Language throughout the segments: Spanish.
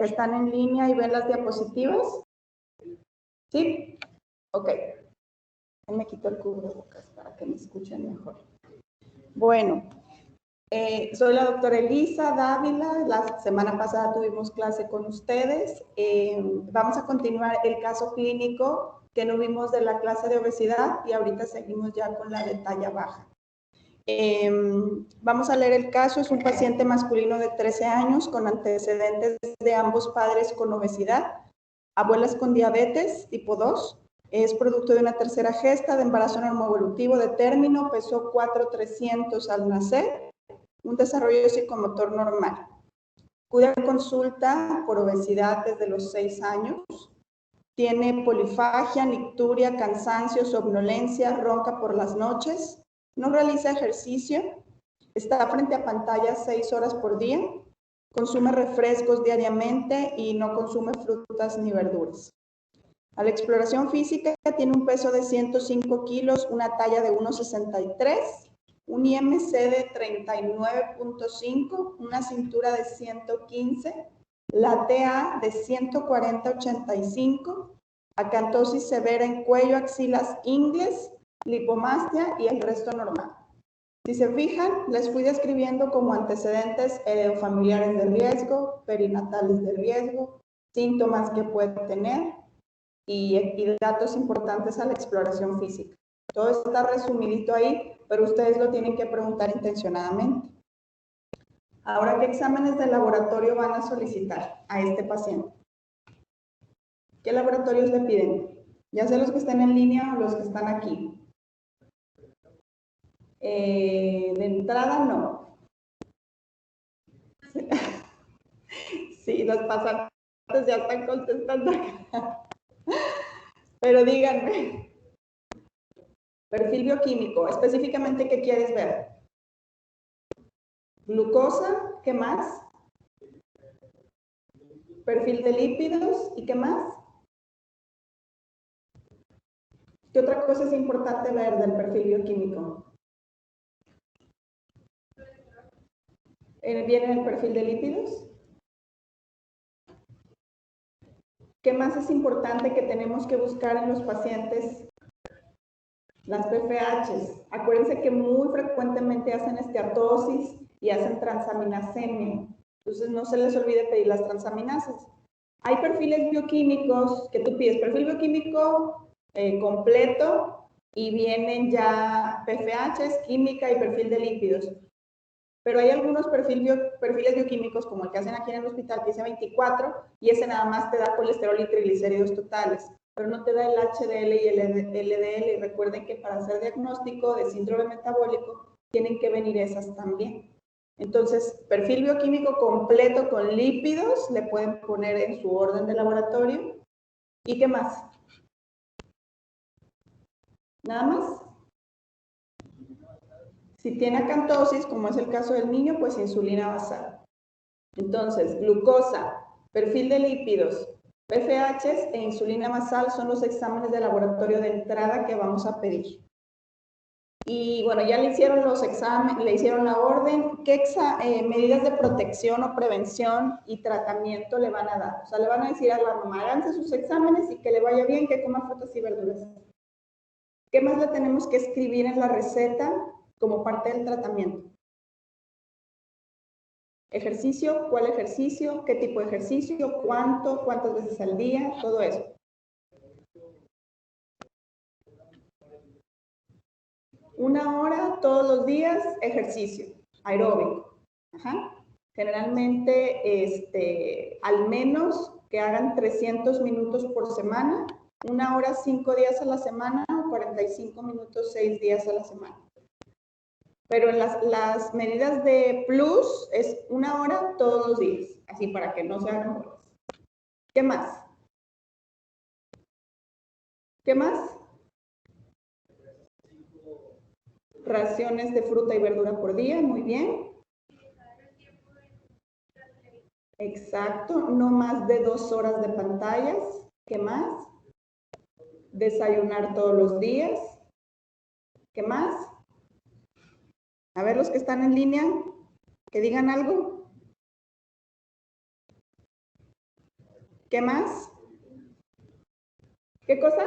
que están en línea y ven las diapositivas? ¿Sí? Ok. Me quito el cubrebocas para que me escuchen mejor. Bueno, soy la doctora Elisa Dávila. La semana pasada tuvimos clase con ustedes. Vamos a continuar el caso clínico que no vimos de la clase de obesidad y ahorita seguimos ya con la de talla baja. Vamos a leer el caso. Es un paciente masculino de 13 años con antecedentes de ambos padres con obesidad, abuelas con diabetes tipo 2. Es producto de una tercera gesta de embarazo normoevolutivo de término, pesó 4,300 al nacer, un desarrollo psicomotor normal. Acude a consulta por obesidad desde los 6 años. Tiene polifagia, nicturia, cansancio, somnolencia, ronca por las noches. No realiza ejercicio. Está frente a pantalla 6 horas por día. Consume refrescos diariamente y no consume frutas ni verduras. A la exploración física tiene un peso de 105 kilos, una talla de 1,63, un IMC de 39.5, una cintura de 115, la TA de 140/85, acantosis severa en cuello, axilas, ingles, lipomastia y el resto normal. Si se fijan, les fui describiendo como antecedentes heredofamiliares de riesgo, perinatales de riesgo, síntomas que puede tener y datos importantes a la exploración física. Todo está resumidito ahí, pero ustedes lo tienen que preguntar intencionadamente. Ahora, ¿qué exámenes de laboratorio van a solicitar a este paciente? ¿Qué laboratorios le piden? Ya sea los que están en línea o los que están aquí. De entrada, no. Sí, los pasantes ya están contestando acá. Pero díganme. Perfil bioquímico, específicamente, ¿qué quieres ver? Glucosa, ¿qué más? Perfil de lípidos, ¿y qué más? ¿Qué otra cosa es importante ver del perfil bioquímico? ¿Viene el perfil de lípidos? ¿Qué más es importante que tenemos que buscar en los pacientes? Las PFHs. Acuérdense que muy frecuentemente hacen esteatosis y hacen transaminasemia. Entonces no se les olvide pedir las transaminasas. Hay perfiles bioquímicos que tú pides perfil bioquímico completo y vienen ya PFHs, química y perfil de lípidos. Pero hay algunos perfiles bioquímicos, como el que hacen aquí en el hospital, que dice 24, y ese nada más te da colesterol y triglicéridos totales, pero no te da el HDL y el LDL. Y recuerden que para hacer diagnóstico de síndrome metabólico tienen que venir esas también. Entonces, perfil bioquímico completo con lípidos, le pueden poner en su orden de laboratorio. ¿Y qué más? ¿Nada más? Si tiene acantosis, como es el caso del niño, pues insulina basal. Entonces, glucosa, perfil de lípidos, PFHs e insulina basal son los exámenes de laboratorio de entrada que vamos a pedir. Y bueno, ya le hicieron los exámenes, le hicieron la orden. ¿Qué medidas de protección o prevención y tratamiento le van a dar? O sea, le van a decir a la mamá, háganse sus exámenes y que le vaya bien, que coma frutas y verduras. ¿Qué más le tenemos que escribir en la receta como parte del tratamiento? Ejercicio, ¿cuál ejercicio? ¿Qué tipo de ejercicio? ¿Cuánto? ¿Cuántas veces al día? Todo eso. Una hora todos los días, ejercicio aeróbico. Ajá. Generalmente, al menos que hagan 300 minutos por semana, una hora 5 días a la semana, 45 minutos 6 días a la semana. Pero en las medidas de plus es una hora todos los días, así para que no se hagan bolas. ¿Qué más? ¿Qué más? Raciones de fruta y verdura por día, muy bien. Exacto, no más de 2 horas de pantallas. ¿Qué más? Desayunar todos los días. ¿Qué más? A ver, los que están en línea, que digan algo. ¿Qué más? ¿Qué cosa?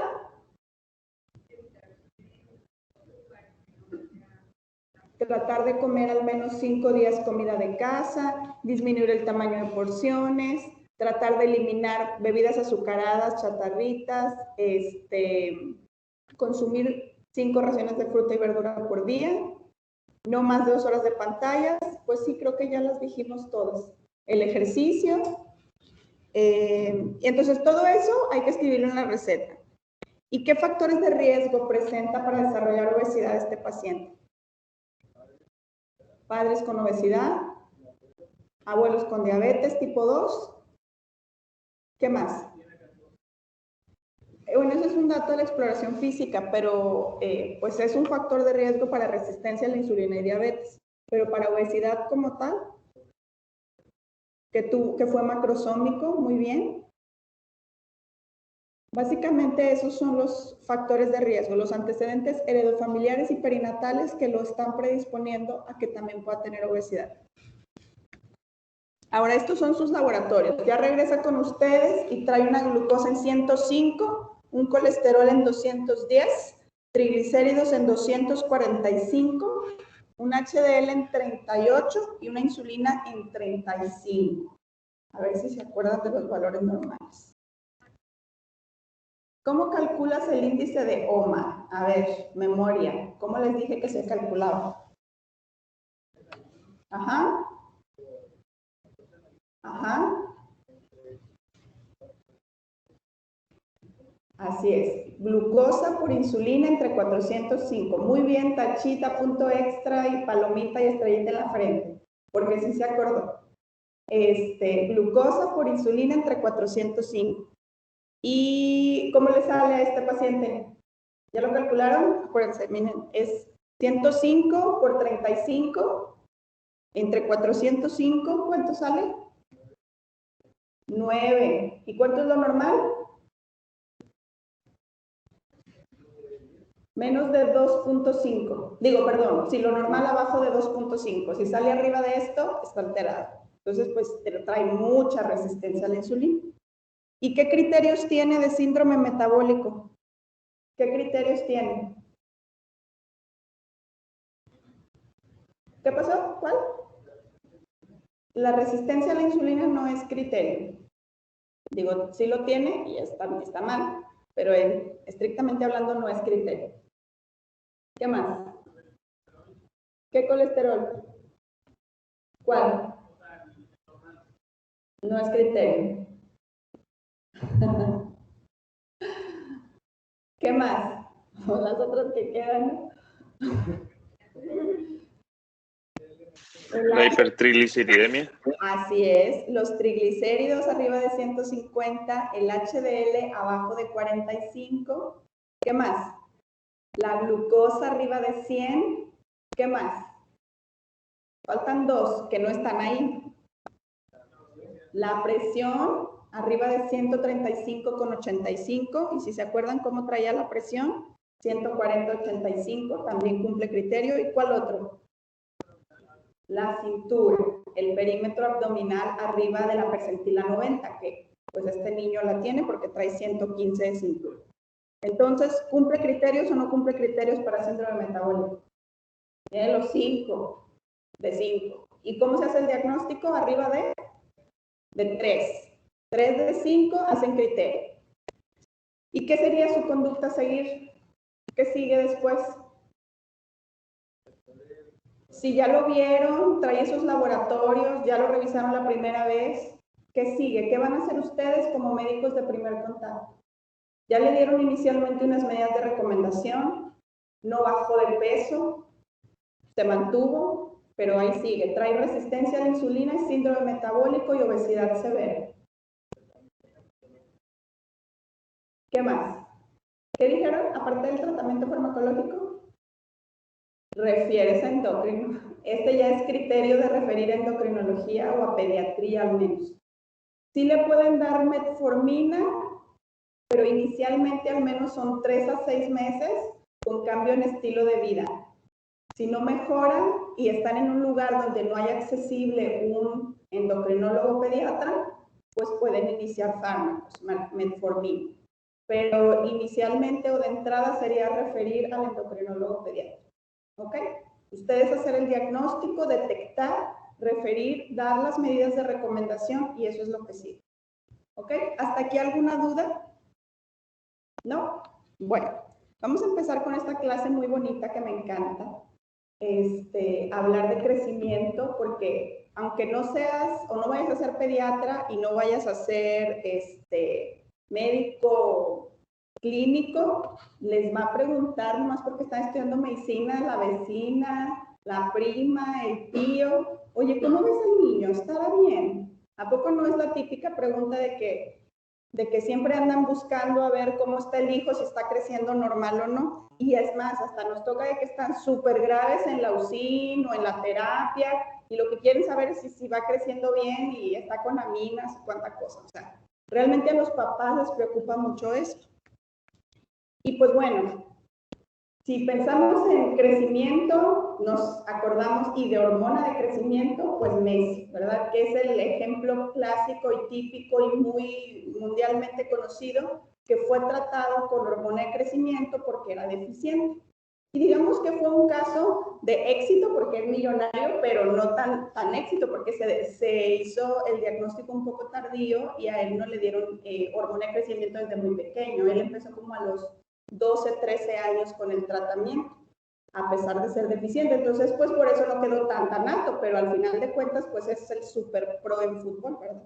Tratar de comer al menos 5 días comida de casa, disminuir el tamaño de porciones, tratar de eliminar bebidas azucaradas, chatarritas, consumir 5 raciones de fruta y verdura por día, no más de 2 horas de pantallas, pues sí, creo que ya las dijimos todas. El ejercicio, y entonces todo eso hay que escribirlo en la receta. ¿Y qué factores de riesgo presenta para desarrollar obesidad este paciente? Padres con obesidad, abuelos con diabetes tipo 2, ¿qué más? Bueno, eso es un dato de la exploración física, pero pues es un factor de riesgo para resistencia a la insulina y diabetes, pero para obesidad como tal, que fue macrosómico, muy bien. Básicamente esos son los factores de riesgo, los antecedentes heredofamiliares y perinatales que lo están predisponiendo a que también pueda tener obesidad. Ahora estos son sus laboratorios. Ya regresa con ustedes y trae una glucosa en 105, un colesterol en 210, triglicéridos en 245, un HDL en 38 y una insulina en 35. A ver si se acuerdan de los valores normales. ¿Cómo calculas el índice de OMA? A ver, memoria. ¿Cómo les dije que se calculaba? Ajá. Ajá. Así es. Glucosa por insulina entre 405. Muy bien, tachita, punto extra y palomita y estrellita en la frente. Porque sí se acordó. Glucosa por insulina entre 405. ¿Y cómo le sale a este paciente? ¿Ya lo calcularon? Acuérdense, miren, es 105 por 35 entre 405, ¿cuánto sale? 9. ¿Y cuánto es lo normal? Menos de 2.5. Digo, perdón, si lo normal abajo de 2.5. Si sale arriba de esto, está alterado. Entonces, pues, trae mucha resistencia a la insulina. ¿Y qué criterios tiene de síndrome metabólico? ¿Qué criterios tiene? ¿Qué pasó? ¿Cuál? La resistencia a la insulina no es criterio. Digo, sí lo tiene y está mal, pero estrictamente hablando no es criterio. ¿Qué más? ¿Qué colesterol? ¿Cuál? No es criterio. ¿Qué más? Las otras que quedan. La hipertrigliceridemia. Así es, los triglicéridos arriba de 150, el HDL abajo de 45. ¿Qué más? La glucosa arriba de 100. ¿Qué más? Faltan 2 que no están ahí. La presión arriba de 135,85. Y si se acuerdan cómo traía la presión, 140,85, también cumple criterio. ¿Y cuál otro? La cintura, el perímetro abdominal arriba de la percentila 90, que pues este niño la tiene porque trae 115 de cintura. Entonces, ¿cumple criterios o no cumple criterios para síndrome metabólico? Tiene los 5 de 5. ¿Y cómo se hace el diagnóstico? Arriba de 3. 3 de 5 hacen criterio. ¿Y qué sería su conducta a seguir? ¿Qué sigue después? Si ya lo vieron, trae esos laboratorios, ya lo revisaron la primera vez, ¿qué sigue? ¿Qué van a hacer ustedes como médicos de primer contacto? Ya le dieron inicialmente unas medidas de recomendación, no bajó de peso, se mantuvo, pero ahí sigue. Trae resistencia a la insulina, síndrome metabólico y obesidad severa. ¿Qué más? ¿Qué dijeron aparte del tratamiento farmacológico? Refieres a endocrino. Este ya es criterio de referir a endocrinología o a pediatría al menos. Sí le pueden dar metformina, pero inicialmente al menos son 3 a 6 meses con cambio en estilo de vida. Si no mejoran y están en un lugar donde no hay accesible un endocrinólogo pediatra, pues pueden iniciar fármacos, metformina. Pero inicialmente o de entrada sería referir al endocrinólogo pediatra. ¿Ok? Ustedes hacer el diagnóstico, detectar, referir, dar las medidas de recomendación y eso es lo que sigue. ¿Ok? ¿Hasta aquí alguna duda? ¿No? Bueno, vamos a empezar con esta clase muy bonita que me encanta. Hablar de crecimiento, porque aunque no seas o no vayas a ser pediatra y no vayas a ser médico clínico, les va a preguntar, nomás porque están estudiando medicina, la vecina, la prima, el tío, oye, ¿cómo ves al niño? ¿Estará bien? ¿A poco no es la típica pregunta de que siempre andan buscando a ver cómo está el hijo, si está creciendo normal o no? Y es más, hasta nos toca de que están súper graves en la UCI o en la terapia, y lo que quieren saber es si va creciendo bien y está con aminas y cuánta cosa. O sea, realmente a los papás les preocupa mucho esto. Y pues bueno, si pensamos en crecimiento, nos acordamos y de hormona de crecimiento, pues Messi, ¿verdad? Que es el ejemplo clásico y típico y muy mundialmente conocido que fue tratado con hormona de crecimiento porque era deficiente. Y digamos que fue un caso de éxito porque es millonario, pero no tan éxito porque se hizo el diagnóstico un poco tardío y a él no le dieron hormona de crecimiento desde muy pequeño. Él empezó como a los 12, 13 años con el tratamiento, a pesar de ser deficiente. Entonces, pues por eso no quedó tan alto, pero al final de cuentas, pues es el super pro en fútbol, ¿verdad?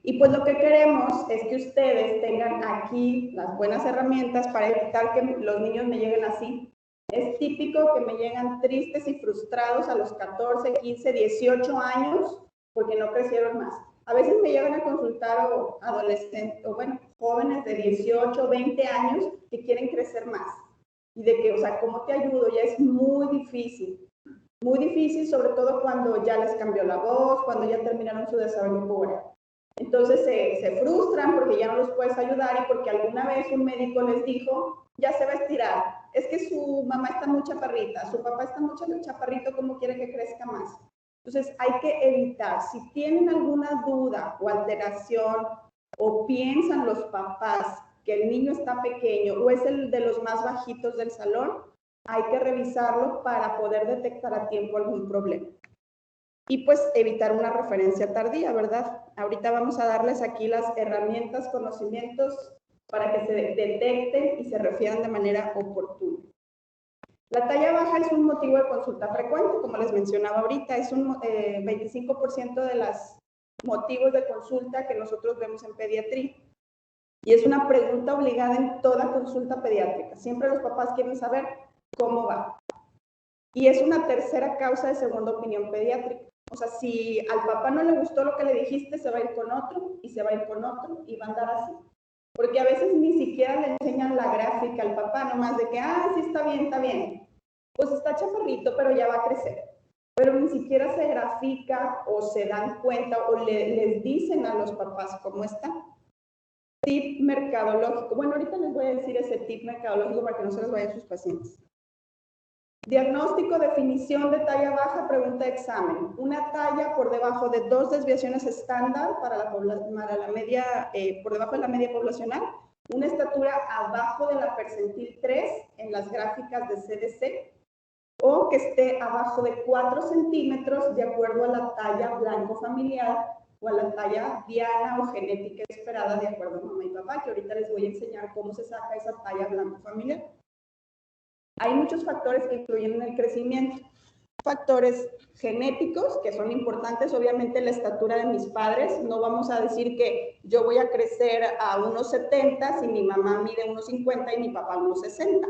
Y pues lo que queremos es que ustedes tengan aquí las buenas herramientas para evitar que los niños me lleguen así. Es típico que me llegan tristes y frustrados a los 14, 15, 18 años porque no crecieron más. A veces me llegan a consultar adolescentes, o bueno, jóvenes de 18, 20 años que quieren crecer más. Y de que, o sea, ¿cómo te ayudo? Ya es muy difícil. Muy difícil, sobre todo cuando ya les cambió la voz, cuando ya terminaron su desarrollo pubertal. Entonces se frustran porque ya no los puedes ayudar y porque alguna vez un médico les dijo, ya se va a estirar, es que su mamá está muy chaparrita, su papá está muy chaparrito, ¿cómo quiere que crezca más? Entonces hay que evitar, si tienen alguna duda o alteración o piensan los papás que el niño está pequeño o es el de los más bajitos del salón, hay que revisarlo para poder detectar a tiempo algún problema. Y pues evitar una referencia tardía, ¿verdad? Ahorita vamos a darles aquí las herramientas, conocimientos para que se detecten y se refieran de manera oportuna. La talla baja es un motivo de consulta frecuente, como les mencionaba ahorita, es un 25% de los motivos de consulta que nosotros vemos en pediatría. Y es una pregunta obligada en toda consulta pediátrica. Siempre los papás quieren saber cómo va. Y es una tercera causa de segunda opinión pediátrica. O sea, si al papá no le gustó lo que le dijiste, se va a ir con otro y se va a ir con otro y va a andar así. Porque a veces ni siquiera le enseñan la gráfica al papá, nomás de que, sí, está bien. Pues está chaparrito, pero ya va a crecer. Pero ni siquiera se grafica o se dan cuenta o les dicen a los papás cómo está. Tip mercadológico. Bueno, ahorita les voy a decir ese tip mercadológico para que no se les vayan sus pacientes. Diagnóstico, definición de talla baja, pregunta de examen. Una talla por debajo de 2 desviaciones estándar para la media, por debajo de la media poblacional. Una estatura abajo de la percentil 3 en las gráficas de CDC. O que esté abajo de 4 centímetros de acuerdo a la talla blanco familiar o a la talla diana o genética esperada de acuerdo a mamá y papá, que ahorita les voy a enseñar cómo se saca esa talla blanco familiar. Hay muchos factores que influyen en el crecimiento. Factores genéticos, que son importantes, obviamente la estatura de mis padres. No vamos a decir que yo voy a crecer a unos 70 si mi mamá mide unos 50 y mi papá unos 60.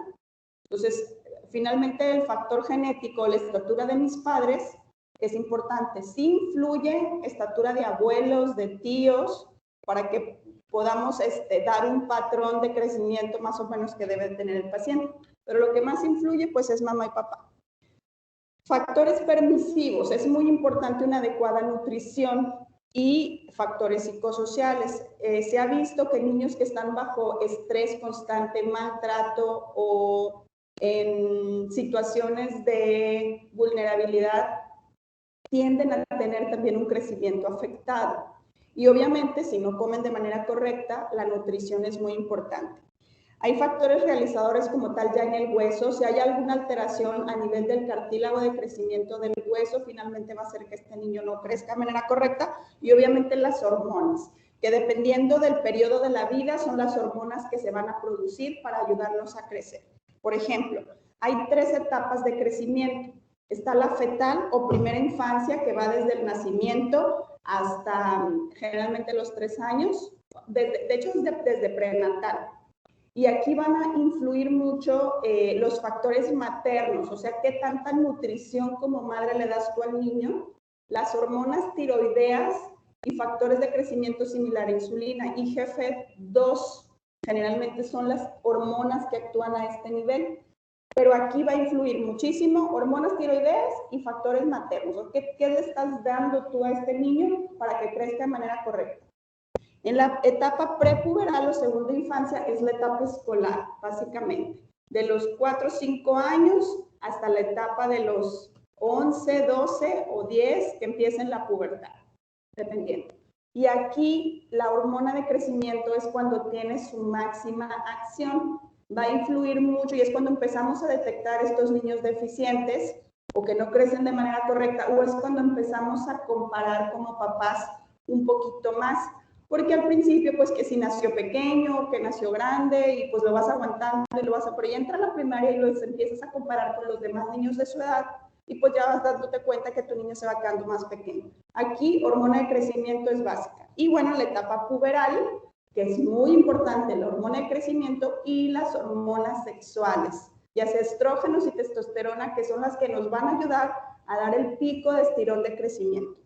Entonces, finalmente el factor genético, la estatura de mis padres, es importante. Sí influye estatura de abuelos, de tíos, para que podamos dar un patrón de crecimiento más o menos que debe tener el paciente. Pero lo que más influye, pues, es mamá y papá. Factores permisivos. Es muy importante una adecuada nutrición y factores psicosociales. Se ha visto que niños que están bajo estrés constante, maltrato o en situaciones de vulnerabilidad tienden a tener también un crecimiento afectado. Y obviamente, si no comen de manera correcta, la nutrición es muy importante. Hay factores realizadores como tal ya en el hueso. Si hay alguna alteración a nivel del cartílago de crecimiento del hueso, finalmente va a hacer que este niño no crezca de manera correcta. Y obviamente las hormonas, que dependiendo del periodo de la vida son las hormonas que se van a producir para ayudarnos a crecer. Por ejemplo, hay 3 etapas de crecimiento. Está la fetal o primera infancia, que va desde el nacimiento hasta generalmente los 3 años. De hecho, desde prenatal. Y aquí van a influir mucho los factores maternos, o sea, qué tanta nutrición como madre le das tú al niño, las hormonas tiroideas y factores de crecimiento similar a insulina. IGF-2 generalmente son las hormonas que actúan a este nivel, pero aquí va a influir muchísimo hormonas tiroideas y factores maternos. ¿Qué le estás dando tú a este niño para que crezca de manera correcta? En la etapa prepuberal o segunda infancia es la etapa escolar, básicamente, de los 4 o 5 años hasta la etapa de los 11, 12 o 10 que empiecen la pubertad, dependiendo. Y aquí la hormona de crecimiento es cuando tiene su máxima acción, va a influir mucho y es cuando empezamos a detectar estos niños deficientes o que no crecen de manera correcta, o es cuando empezamos a comparar como papás un poquito más. Porque al principio, pues que si nació pequeño, que nació grande, y pues lo vas aguantando y lo vas a... Pero ya entra a la primaria y los empiezas a comparar con los demás niños de su edad, y pues ya vas dándote cuenta que tu niño se va quedando más pequeño. Aquí, hormona de crecimiento es básica. Y bueno, la etapa puberal, que es muy importante, la hormona de crecimiento y las hormonas sexuales, ya sea estrógenos y testosterona, que son las que nos van a ayudar a dar el pico de estirón de crecimiento.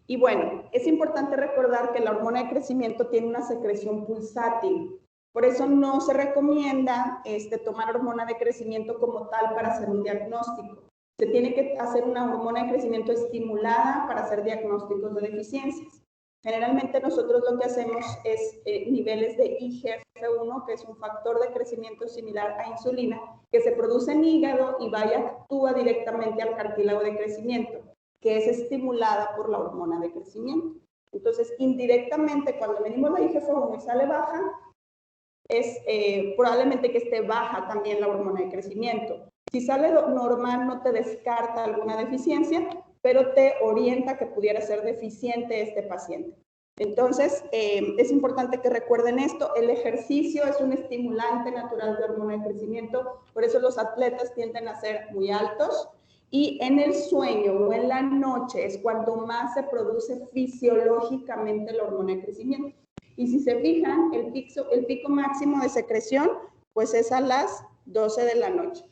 Y bueno, es importante recordar que la hormona de crecimiento tiene una secreción pulsátil. Por eso no se recomienda tomar hormona de crecimiento como tal para hacer un diagnóstico. Se tiene que hacer una hormona de crecimiento estimulada para hacer diagnósticos de deficiencias. Generalmente nosotros lo que hacemos es niveles de IGF-1, que es un factor de crecimiento similar a insulina, que se produce en hígado y va y actúa directamente al cartílago de crecimiento, que es estimulada por la hormona de crecimiento. Entonces, indirectamente, cuando medimos la IGF-1 y sale baja, es probablemente que esté baja también la hormona de crecimiento. Si sale normal, no te descarta alguna deficiencia, pero te orienta que pudiera ser deficiente este paciente. Entonces, es importante que recuerden esto. El ejercicio es un estimulante natural de hormona de crecimiento, por eso los atletas tienden a ser muy altos. Y en el sueño o en la noche es cuando más se produce fisiológicamente la hormona de crecimiento. Y si se fijan, el pico máximo de secreción, pues es a las 12 de la noche.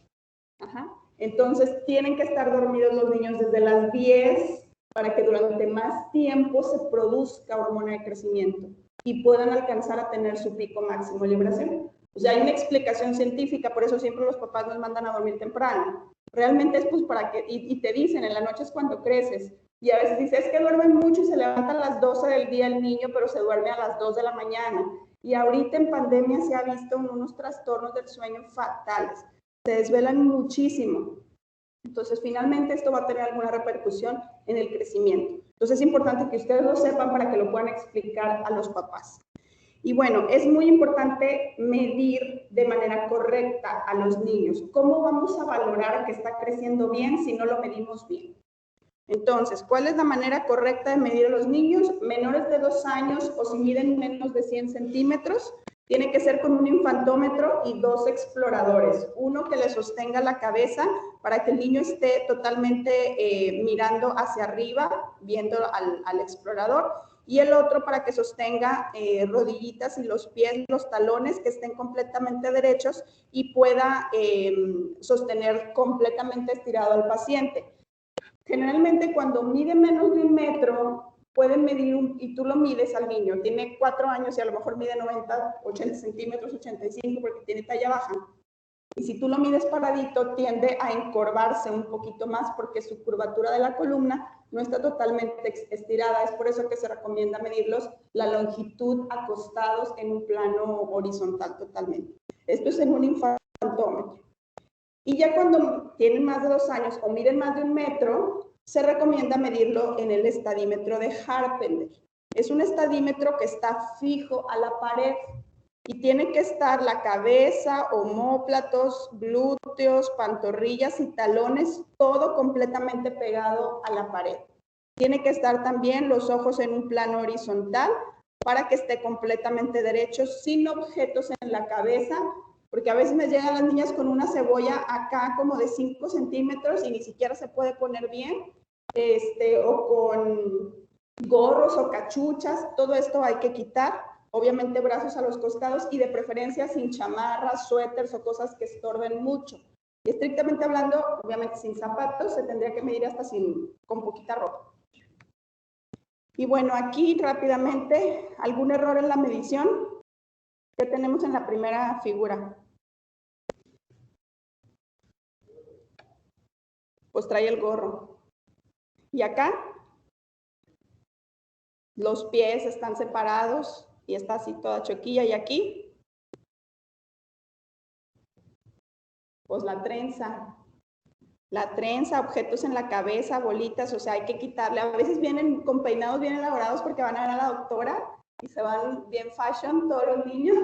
Ajá. Entonces, tienen que estar dormidos los niños desde las 10 para que durante más tiempo se produzca hormona de crecimiento y puedan alcanzar a tener su pico máximo de liberación. O sea, hay una explicación científica, por eso siempre los papás nos mandan a dormir temprano. Realmente es pues para que, y te dicen, en la noche es cuando creces. Y a veces dices, es que duermen mucho y se levanta a las 12 del día el niño, pero se duerme a las 2 de la mañana. Y ahorita en pandemia se ha visto unos trastornos del sueño fatales. Se desvelan muchísimo. Entonces, finalmente esto va a tener alguna repercusión en el crecimiento. Entonces, es importante que ustedes lo sepan para que lo puedan explicar a los papás. Y bueno, es muy importante medir de manera correcta a los niños. ¿Cómo vamos a valorar que está creciendo bien si no lo medimos bien? Entonces, ¿cuál es la manera correcta de medir a los niños? Menores de 2 años o si miden menos de 100 centímetros, tiene que ser con un infantómetro y 2 exploradores. Uno que le sostenga la cabeza para que el niño esté totalmente mirando hacia arriba, viendo al explorador, y el otro para que sostenga rodillitas y los pies, los talones, que estén completamente derechos y pueda sostener completamente estirado al paciente. Generalmente cuando mide menos de 1 metro, pueden medir, y tú lo mides al niño, tiene 4 años y a lo mejor mide 90, 80 centímetros, 85 porque tiene talla baja. Y si tú lo mides paradito, tiende a encorvarse un poquito más porque su curvatura de la columna no está totalmente estirada. Es por eso que se recomienda medirlos la longitud acostados en un plano horizontal totalmente. Esto es en un infantómetro. Y ya cuando tienen más de 2 años o miden más de 1 metro, se recomienda medirlo en el estadímetro de Harpender. Es un estadímetro que está fijo a la pared y tiene que estar la cabeza, omóplatos, glúteos, pantorrillas y talones, todo completamente pegado a la pared. Tiene que estar también los ojos en un plano horizontal para que esté completamente derecho, sin objetos en la cabeza, porque a veces me llegan las niñas con una cebolla acá como de 5 centímetros y ni siquiera se puede poner bien, o con gorros o cachuchas, todo esto hay que quitar, obviamente brazos a los costados y de preferencia sin chamarras, suéteres o cosas que estorben mucho. Y estrictamente hablando, obviamente sin zapatos, se tendría que medir hasta con poquita ropa. Y bueno, aquí rápidamente, ¿algún error en la medición que tenemos en la primera figura? Pues trae el gorro. Y acá, los pies están separados y está así toda choquilla. Y aquí, pues la trenza, objetos en la cabeza, bolitas, o sea, hay que quitarle. A veces vienen con peinados bien elaborados porque van a ver a la doctora y se van bien fashion todos los niños,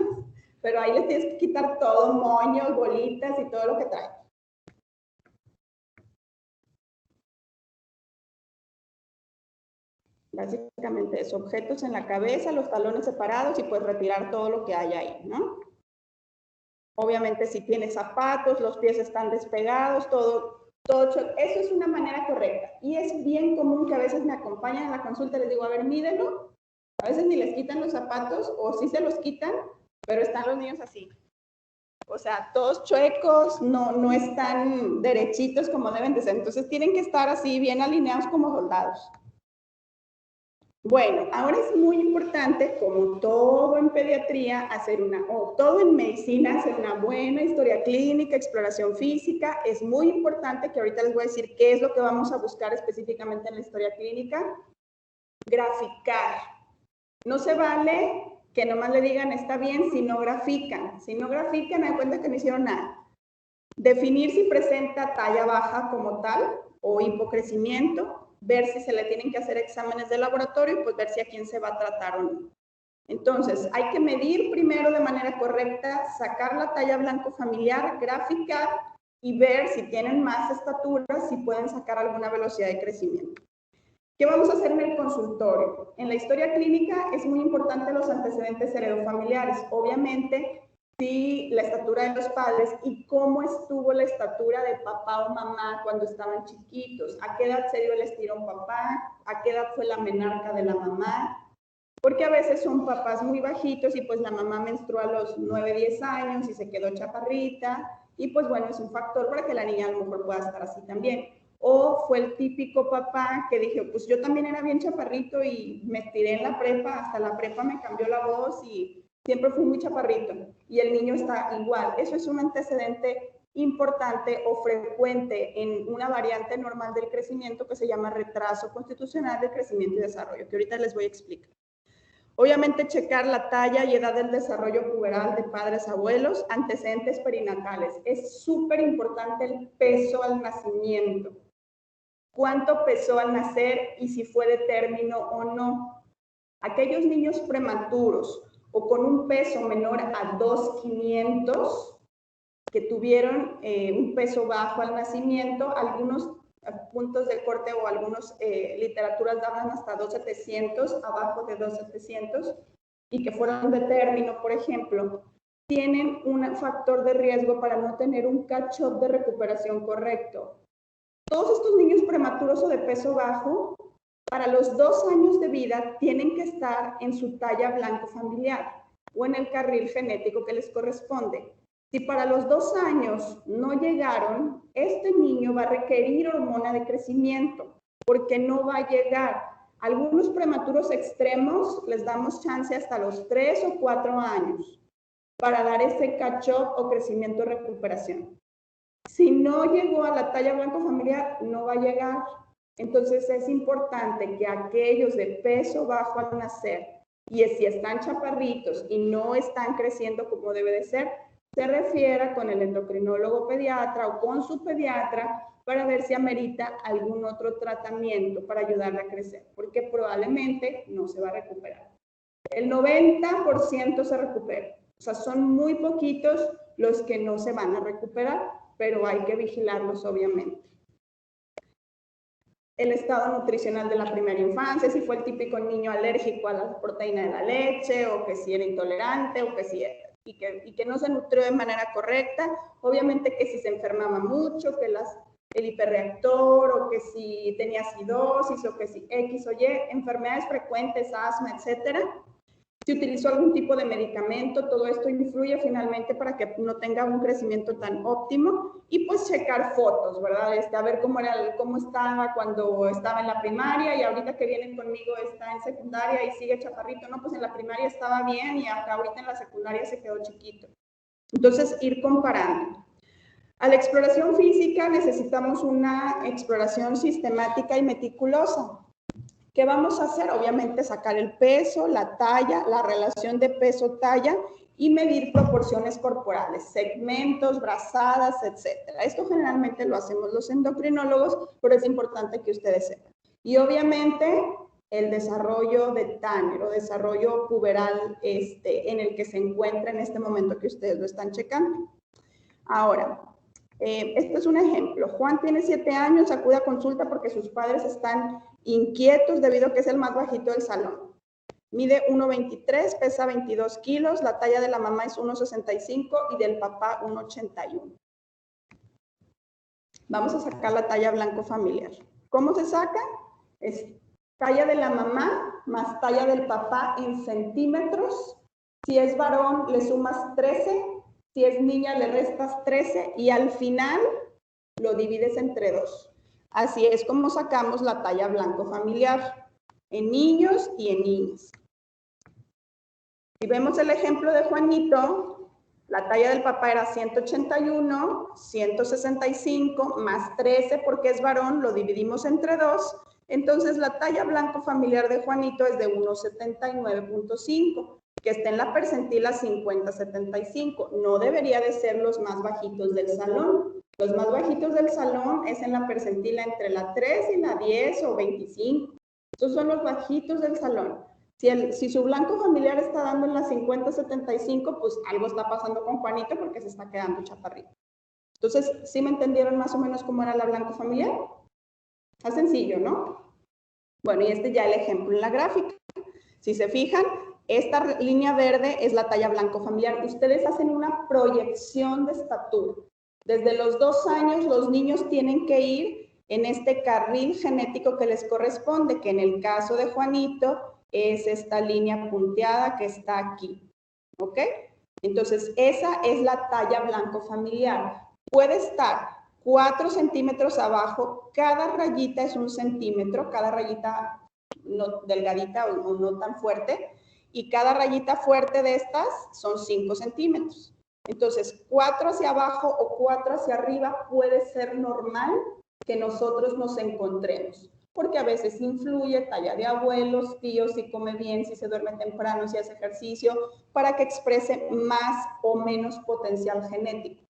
pero ahí les tienes que quitar todo, moños, bolitas y todo lo que traen. Básicamente es objetos en la cabeza, los talones separados y pues retirar todo lo que hay ahí, ¿no? Obviamente si tienes zapatos, los pies están despegados, todo, eso es una manera correcta. Y es bien común que a veces me acompañan en la consulta y les digo, a ver, mídenlo. A veces ni les quitan los zapatos o sí se los quitan, pero están los niños así. O sea, todos chuecos, no están derechitos como deben de ser. Entonces tienen que estar así bien alineados como soldados. Bueno, ahora es muy importante, como todo en pediatría, todo en medicina, hacer una buena historia clínica, exploración física. Es muy importante que ahorita les voy a decir qué es lo que vamos a buscar específicamente en la historia clínica. Graficar. No se vale que nomás le digan está bien si no grafican. Si no grafican, dan cuenta que no hicieron nada. Definir si presenta talla baja como tal o hipocrecimiento. Ver si se le tienen que hacer exámenes de laboratorio y pues ver si a quién se va a tratar o no. Entonces, hay que medir primero de manera correcta, sacar la talla blanco familiar, graficar y ver si tienen más estatura, si pueden sacar alguna velocidad de crecimiento. ¿Qué vamos a hacer en el consultorio? En la historia clínica es muy importante los antecedentes heredofamiliares. Obviamente, sí, la estatura de los padres y cómo estuvo la estatura de papá o mamá cuando estaban chiquitos. ¿A qué edad se dio el estirón papá? ¿A qué edad fue la menarca de la mamá? Porque a veces son papás muy bajitos y pues la mamá menstruó a los 9, 10 años y se quedó chaparrita. Y pues bueno, es un factor para que la niña a lo mejor pueda estar así también. O fue el típico papá que dije, pues yo también era bien chaparrito y me estiré en la prepa, hasta la prepa me cambió la voz y siempre fui muy chaparrito. Y el niño está igual. Eso es un antecedente importante o frecuente en una variante normal del crecimiento que se llama retraso constitucional del crecimiento y desarrollo, que ahorita les voy a explicar. Obviamente checar la talla y edad del desarrollo puberal de padres, abuelos, antecedentes perinatales. Es súper importante el peso al nacimiento. ¿Cuánto pesó al nacer y si fue de término o no? Aquellos niños prematuros o con un peso menor a 2,500 que tuvieron un peso bajo al nacimiento, algunos puntos de corte o algunas literaturas daban hasta 2,700, abajo de 2,700, y que fueron de término, por ejemplo, tienen un factor de riesgo para no tener un catch-up de recuperación correcto. Todos estos niños prematuros o de peso bajo, para los 2 años de vida, tienen que estar en su talla blanco familiar o en el carril genético que les corresponde. Si para los 2 años no llegaron, este niño va a requerir hormona de crecimiento porque no va a llegar. Algunos prematuros extremos les damos chance hasta los 3 o 4 años para dar ese catch-up o crecimiento de recuperación. Si no llegó a la talla blanco familiar, no va a llegar. Entonces es importante que aquellos de peso bajo al nacer y si están chaparritos y no están creciendo como debe de ser, se refiera con el endocrinólogo pediatra o con su pediatra para ver si amerita algún otro tratamiento para ayudarle a crecer, porque probablemente no se va a recuperar. El 90% se recupera, o sea, son muy poquitos los que no se van a recuperar, pero hay que vigilarlos obviamente. El estado nutricional de la primera infancia, si fue el típico niño alérgico a la proteína de la leche, o que si era intolerante, o que si era, y que no se nutrió de manera correcta. Obviamente que si se enfermaba mucho, que el hiperreactor, o que si tenía acidosis, o que si X o Y, enfermedades frecuentes, asma, etcétera. Si utilizó algún tipo de medicamento, todo esto influye finalmente para que no tenga un crecimiento tan óptimo. Y pues checar fotos, ¿verdad? A ver cómo estaba cuando estaba en la primaria, y ahorita que viene conmigo está en secundaria y sigue chaparrito. No, pues en la primaria estaba bien y hasta ahorita en la secundaria se quedó chiquito. Entonces, ir comparando. A la exploración física necesitamos una exploración sistemática y meticulosa. ¿Qué vamos a hacer? Obviamente sacar el peso, la talla, la relación de peso-talla y medir proporciones corporales, segmentos, brazadas, etc. Esto generalmente lo hacemos los endocrinólogos, pero es importante que ustedes sepan. Y obviamente el desarrollo de Tanner o desarrollo puberal en el que se encuentra en este momento que ustedes lo están checando. Ahora, este es un ejemplo. Juan tiene 7 años, acude a consulta porque sus padres están inquietos debido a que es el más bajito del salón. Mide 1,23, pesa 22 kilos, la talla de la mamá es 1,65 y del papá 1,81. Vamos a sacar la talla blanco familiar. ¿Cómo se saca? Es talla de la mamá más talla del papá en centímetros. Si es varón, le sumas 13. Si es niña, le restas 13 y al final lo divides entre 2. Así es como sacamos la talla blanco familiar en niños y en niñas. Si vemos el ejemplo de Juanito, la talla del papá era 181, 165 más 13 porque es varón, lo dividimos entre 2. Entonces la talla blanco familiar de Juanito es de 1,79.5. que está en la percentila 50-75. No debería de ser los más bajitos del salón. Los más bajitos del salón es en la percentila entre la 3 y la 10 o 25. Estos son los bajitos del salón. Si su blanco familiar está dando en la 50-75, pues algo está pasando con Juanito porque se está quedando chaparrito. Entonces, ¿sí me entendieron más o menos cómo era la blanco familiar? Está sencillo, ¿no? Bueno, y ya el ejemplo en la gráfica. Si se fijan, esta línea verde es la talla blanco familiar. Ustedes hacen una proyección de estatura. Desde los 2 años, los niños tienen que ir en este carril genético que les corresponde, que en el caso de Juanito es esta línea punteada que está aquí. ¿Ok? Entonces, esa es la talla blanco familiar. Puede estar 4 centímetros abajo. Cada rayita es 1 centímetro. Cada rayita no, delgadita o no tan fuerte. Y cada rayita fuerte de estas son 5 centímetros. Entonces, 4 hacia abajo o 4 hacia arriba puede ser normal que nosotros nos encontremos, porque a veces influye talla de abuelos, tíos, si come bien, si se duerme temprano, si hace ejercicio, para que exprese más o menos potencial genético.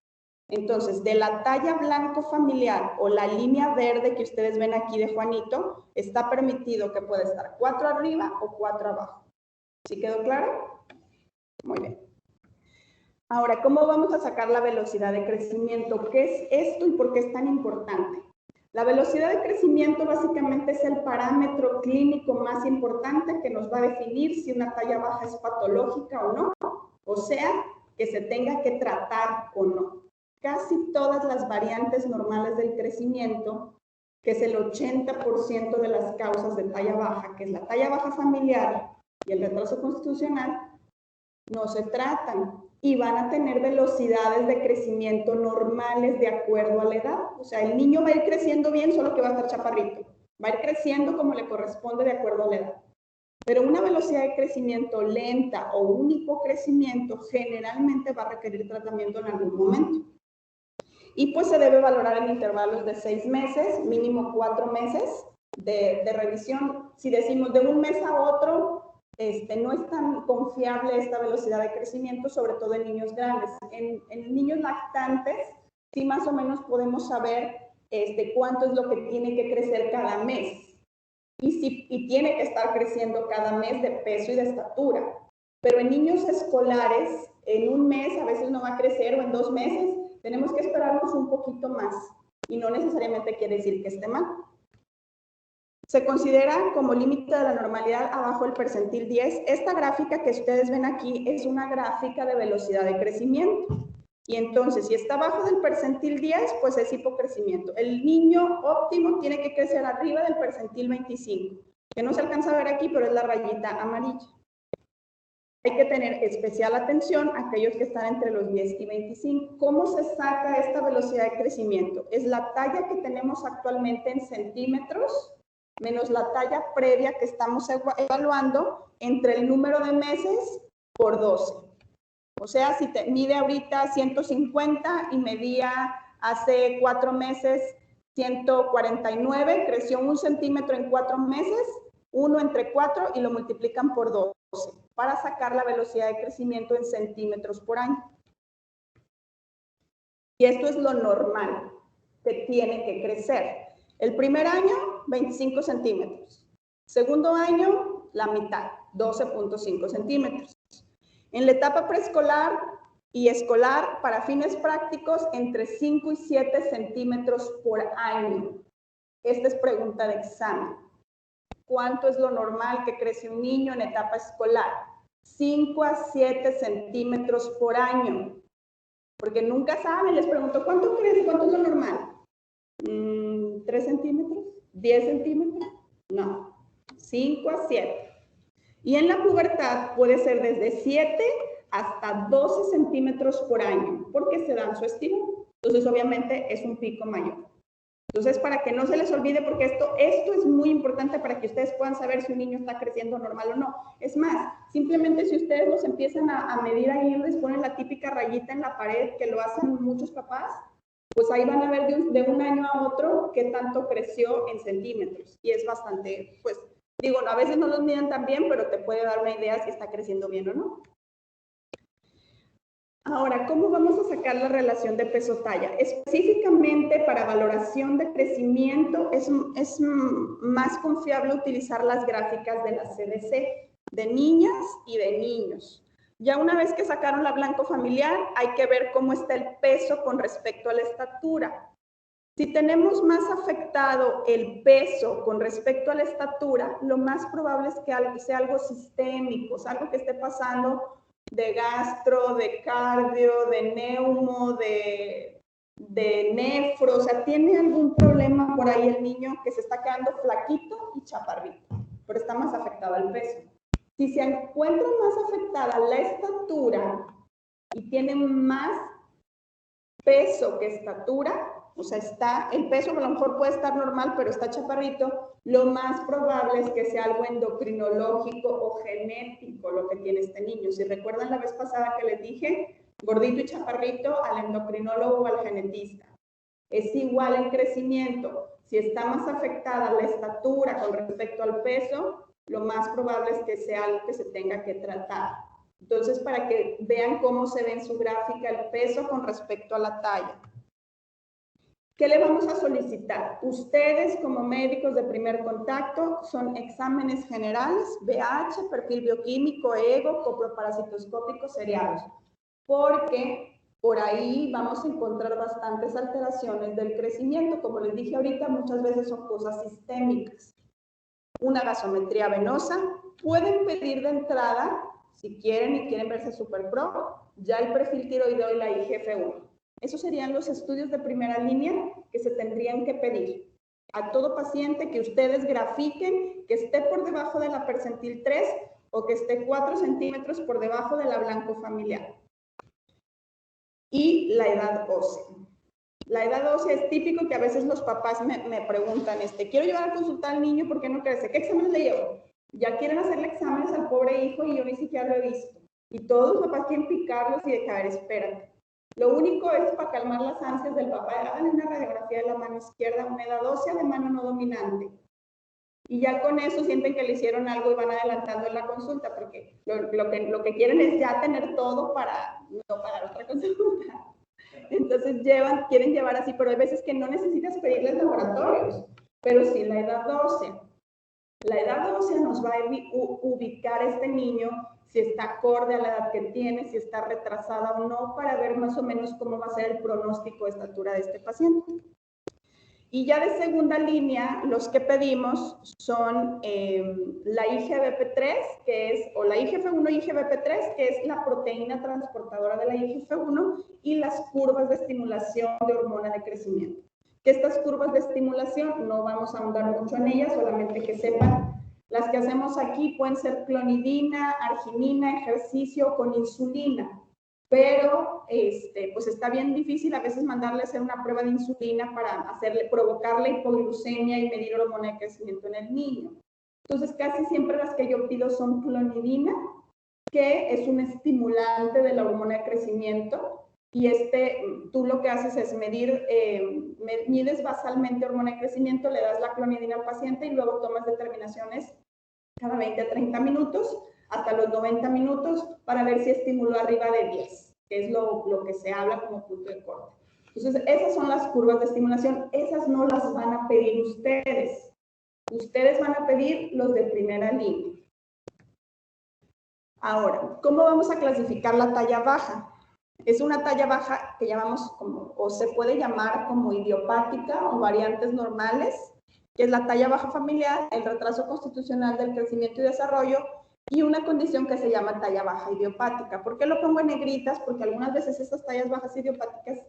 Entonces, de la talla blanco familiar o la línea verde que ustedes ven aquí de Juanito, está permitido que pueda estar 4 arriba o 4 abajo. ¿Sí quedó claro? Muy bien. Ahora, ¿cómo vamos a sacar la velocidad de crecimiento? ¿Qué es esto y por qué es tan importante? La velocidad de crecimiento básicamente es el parámetro clínico más importante que nos va a definir si una talla baja es patológica o no, o sea, que se tenga que tratar o no. Casi todas las variantes normales del crecimiento, que es el 80% de las causas de talla baja, que es la talla baja familiar y el retraso constitucional, no se tratan y van a tener velocidades de crecimiento normales de acuerdo a la edad. O sea, el niño va a ir creciendo bien, solo que va a estar chaparrito. Va a ir creciendo como le corresponde de acuerdo a la edad. Pero una velocidad de crecimiento lenta o un hipocrecimiento generalmente va a requerir tratamiento en algún momento. Y pues se debe valorar en intervalos de 6 meses, mínimo 4 meses de revisión. Si decimos de un mes a otro, no es tan confiable esta velocidad de crecimiento, sobre todo en niños grandes. En niños lactantes, sí más o menos podemos saber cuánto es lo que tiene que crecer cada mes. Y tiene que estar creciendo cada mes de peso y de estatura. Pero en niños escolares, en un mes a veces no va a crecer, o en 2 meses, tenemos que esperarnos un poquito más. Y no necesariamente quiere decir que esté mal. Se considera como límite de la normalidad abajo el percentil 10. Esta gráfica que ustedes ven aquí es una gráfica de velocidad de crecimiento. Y entonces, si está abajo del percentil 10, pues es hipocrecimiento. El niño óptimo tiene que crecer arriba del percentil 25, que no se alcanza a ver aquí, pero es la rayita amarilla. Hay que tener especial atención a aquellos que están entre los 10 y 25. ¿Cómo se saca esta velocidad de crecimiento? Es la talla que tenemos actualmente en centímetros menos la talla previa que estamos evaluando entre el número de meses por 12. O sea, si te mide ahorita 150 y medía hace 4 meses 149, creció 1 centímetro en 4 meses, 1 entre 4 y lo multiplican por 12 para sacar la velocidad de crecimiento en centímetros por año. Y esto es lo normal que tiene que crecer. El primer año, 25 centímetros. Segundo año, la mitad, 12.5 centímetros. En la etapa preescolar y escolar, para fines prácticos, entre 5 y 7 centímetros por año. Esta es pregunta de examen. ¿Cuánto es lo normal que crece un niño en etapa escolar? 5 a 7 centímetros por año. Porque nunca saben, les pregunto, ¿cuánto crece? ¿Cuánto es lo normal? ¿3 centímetros? ¿10 centímetros? No, 5 a 7. Y en la pubertad puede ser desde 7 hasta 12 centímetros por año, porque se dan su estímulo. Entonces, obviamente, es un pico mayor. Entonces, para que no se les olvide, porque esto es muy importante para que ustedes puedan saber si un niño está creciendo normal o no. Es más, simplemente si ustedes los empiezan a medir ahí, les ponen la típica rayita en la pared, que lo hacen muchos papás, pues ahí van a ver de un año a otro qué tanto creció en centímetros. Y es bastante, pues, digo, a veces no los miden tan bien, pero te puede dar una idea si está creciendo bien o no. Ahora, ¿cómo vamos a sacar la relación de peso-talla? Específicamente para valoración de crecimiento es más confiable utilizar las gráficas de la CDC, de niñas y de niños. Ya una vez que sacaron la blanco familiar, hay que ver cómo está el peso con respecto a la estatura. Si tenemos más afectado el peso con respecto a la estatura, lo más probable es que sea algo sistémico, es algo que esté pasando de gastro, de cardio, de neumo, de nefro, o sea, tiene algún problema por ahí el niño que se está quedando flaquito y chaparrito, pero está más afectado el peso. Si se encuentra más afectada la estatura y tiene más peso que estatura, o sea, el peso a lo mejor puede estar normal, pero está chaparrito, lo más probable es que sea algo endocrinológico o genético lo que tiene este niño. Si recuerdan la vez pasada que les dije, gordito y chaparrito, al endocrinólogo o al genetista. Es igual en crecimiento. Si está más afectada la estatura con respecto al peso, lo más probable es que sea algo que se tenga que tratar. Entonces, para que vean cómo se ve en su gráfica el peso con respecto a la talla. ¿Qué le vamos a solicitar? Ustedes, como médicos de primer contacto, son exámenes generales, VH, perfil bioquímico, ego, coproparasitoscópico, seriados, porque por ahí vamos a encontrar bastantes alteraciones del crecimiento. Como les dije ahorita, muchas veces son cosas sistémicas. Una gasometría venosa. Pueden pedir de entrada, si quieren y quieren verse super pro, ya el perfil tiroideo y la IGF-1. Esos serían los estudios de primera línea que se tendrían que pedir a todo paciente que ustedes grafiquen que esté por debajo de la percentil 3 o que esté 4 centímetros por debajo de la blanco familiar. Y la edad ósea. La edad ósea es típico que a veces los papás me preguntan, quiero llevar a consultar al niño porque no crece. ¿Qué exámenes le llevo? Ya quieren hacerle exámenes al pobre hijo y yo ni siquiera lo he visto. Y todos los papás quieren picarlos y dejar, espérate. Lo único es para calmar las ansias del papá, háganle una radiografía de la mano izquierda, una edad ósea de mano no dominante. Y ya con eso sienten que le hicieron algo y van adelantando en la consulta, porque lo que quieren es ya tener todo para no pagar otra consulta. Entonces quieren llevar así, pero hay veces que no necesitas pedirles laboratorios, pero sí la edad ósea. La edad ósea nos va a ubicar a este niño si está acorde a la edad que tiene, si está retrasada o no, para ver más o menos cómo va a ser el pronóstico de estatura de este paciente. Y ya de segunda línea, los que pedimos son la IGBP3, que es, o la IGF-1 y IGBP3, que es la proteína transportadora de la IGF-1, y las curvas de estimulación de hormona de crecimiento. Que estas curvas de estimulación, no vamos a ahondar mucho en ellas, solamente que sepan, las que hacemos aquí pueden ser clonidina, arginina, ejercicio con insulina. Pero pues está bien difícil a veces mandarle a hacer una prueba de insulina para provocar la hipoglucemia y medir hormona de crecimiento en el niño. Entonces, casi siempre las que yo pido son clonidina, que es un estimulante de la hormona de crecimiento, y tú lo que haces es mides basalmente hormona de crecimiento, le das la clonidina al paciente y luego tomas determinaciones cada 20 a 30 minutos, hasta los 90 minutos, para ver si estimuló arriba de 10, que es lo que se habla como punto de corte. Entonces, esas son las curvas de estimulación. Esas no las van a pedir ustedes. Ustedes van a pedir los de primera línea. Ahora, ¿cómo vamos a clasificar la talla baja? Es una talla baja que llamamos o se puede llamar como idiopática o variantes normales, que es la talla baja familiar, el retraso constitucional del crecimiento y desarrollo, y una condición que se llama talla baja idiopática. ¿Por qué lo pongo en negritas? Porque algunas veces estas tallas bajas idiopáticas,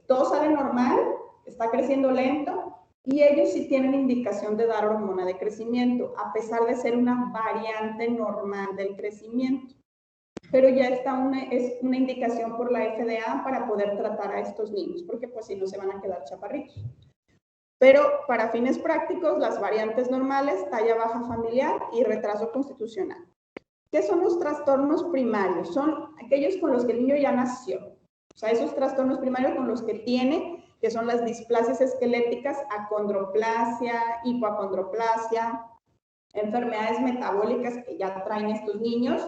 todo sale normal, está creciendo lento, y ellos sí tienen indicación de dar hormona de crecimiento, a pesar de ser una variante normal del crecimiento. Pero ya es una indicación por la FDA para poder tratar a estos niños, porque pues si no se van a quedar chaparritos. Pero para fines prácticos, las variantes normales, talla baja familiar y retraso constitucional. ¿Qué son los trastornos primarios? Son aquellos con los que el niño ya nació. O sea, esos trastornos primarios con los que tiene, que son las displasias esqueléticas, acondroplasia, hipoacondroplasia, enfermedades metabólicas que ya traen estos niños,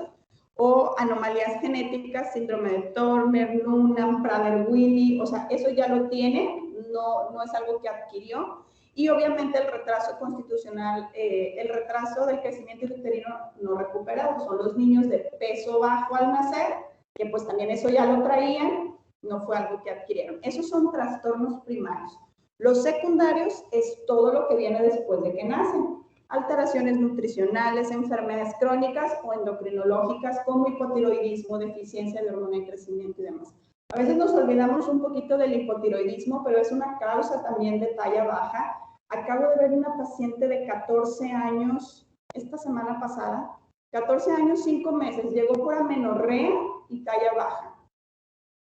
o anomalías genéticas, síndrome de Turner, Noonan, Prader-Willi, o sea, eso ya lo tiene, no es algo que adquirió. Y obviamente el retraso constitucional, el retraso del crecimiento uterino no recuperado, son los niños de peso bajo al nacer, que pues también eso ya lo traían, no fue algo que adquirieron. Esos son trastornos primarios. Los secundarios es todo lo que viene después de que nacen. Alteraciones nutricionales, enfermedades crónicas o endocrinológicas como hipotiroidismo, deficiencia de hormona de crecimiento y demás. A veces nos olvidamos un poquito del hipotiroidismo, pero es una causa también de talla baja. Acabo de ver una paciente de 14 años, esta semana pasada, 14 años, 5 meses, llegó por amenorrea y talla baja.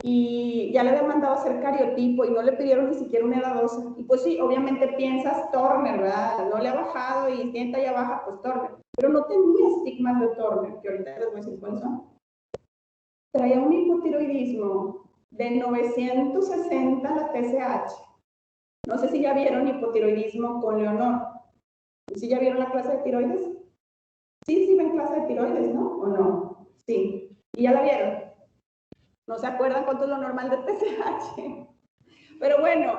Y ya le había mandado a hacer cariotipo y no le pidieron ni siquiera una edad ósea. Y pues sí, obviamente piensas Turner, ¿verdad? No le ha bajado y tiene talla baja, pues Turner. Pero no tenía estigmas de Turner, que ahorita les voy a decir cuáles son. Traía un hipotiroidismo de 960 la TSH. No sé si ya vieron hipotiroidismo con Leonor. ¿Sí ya vieron la clase de tiroides? Sí ven clase de tiroides, ¿no? ¿O no? Sí. ¿Y ya la vieron? ¿No se acuerdan cuánto es lo normal de TSH? Pero bueno,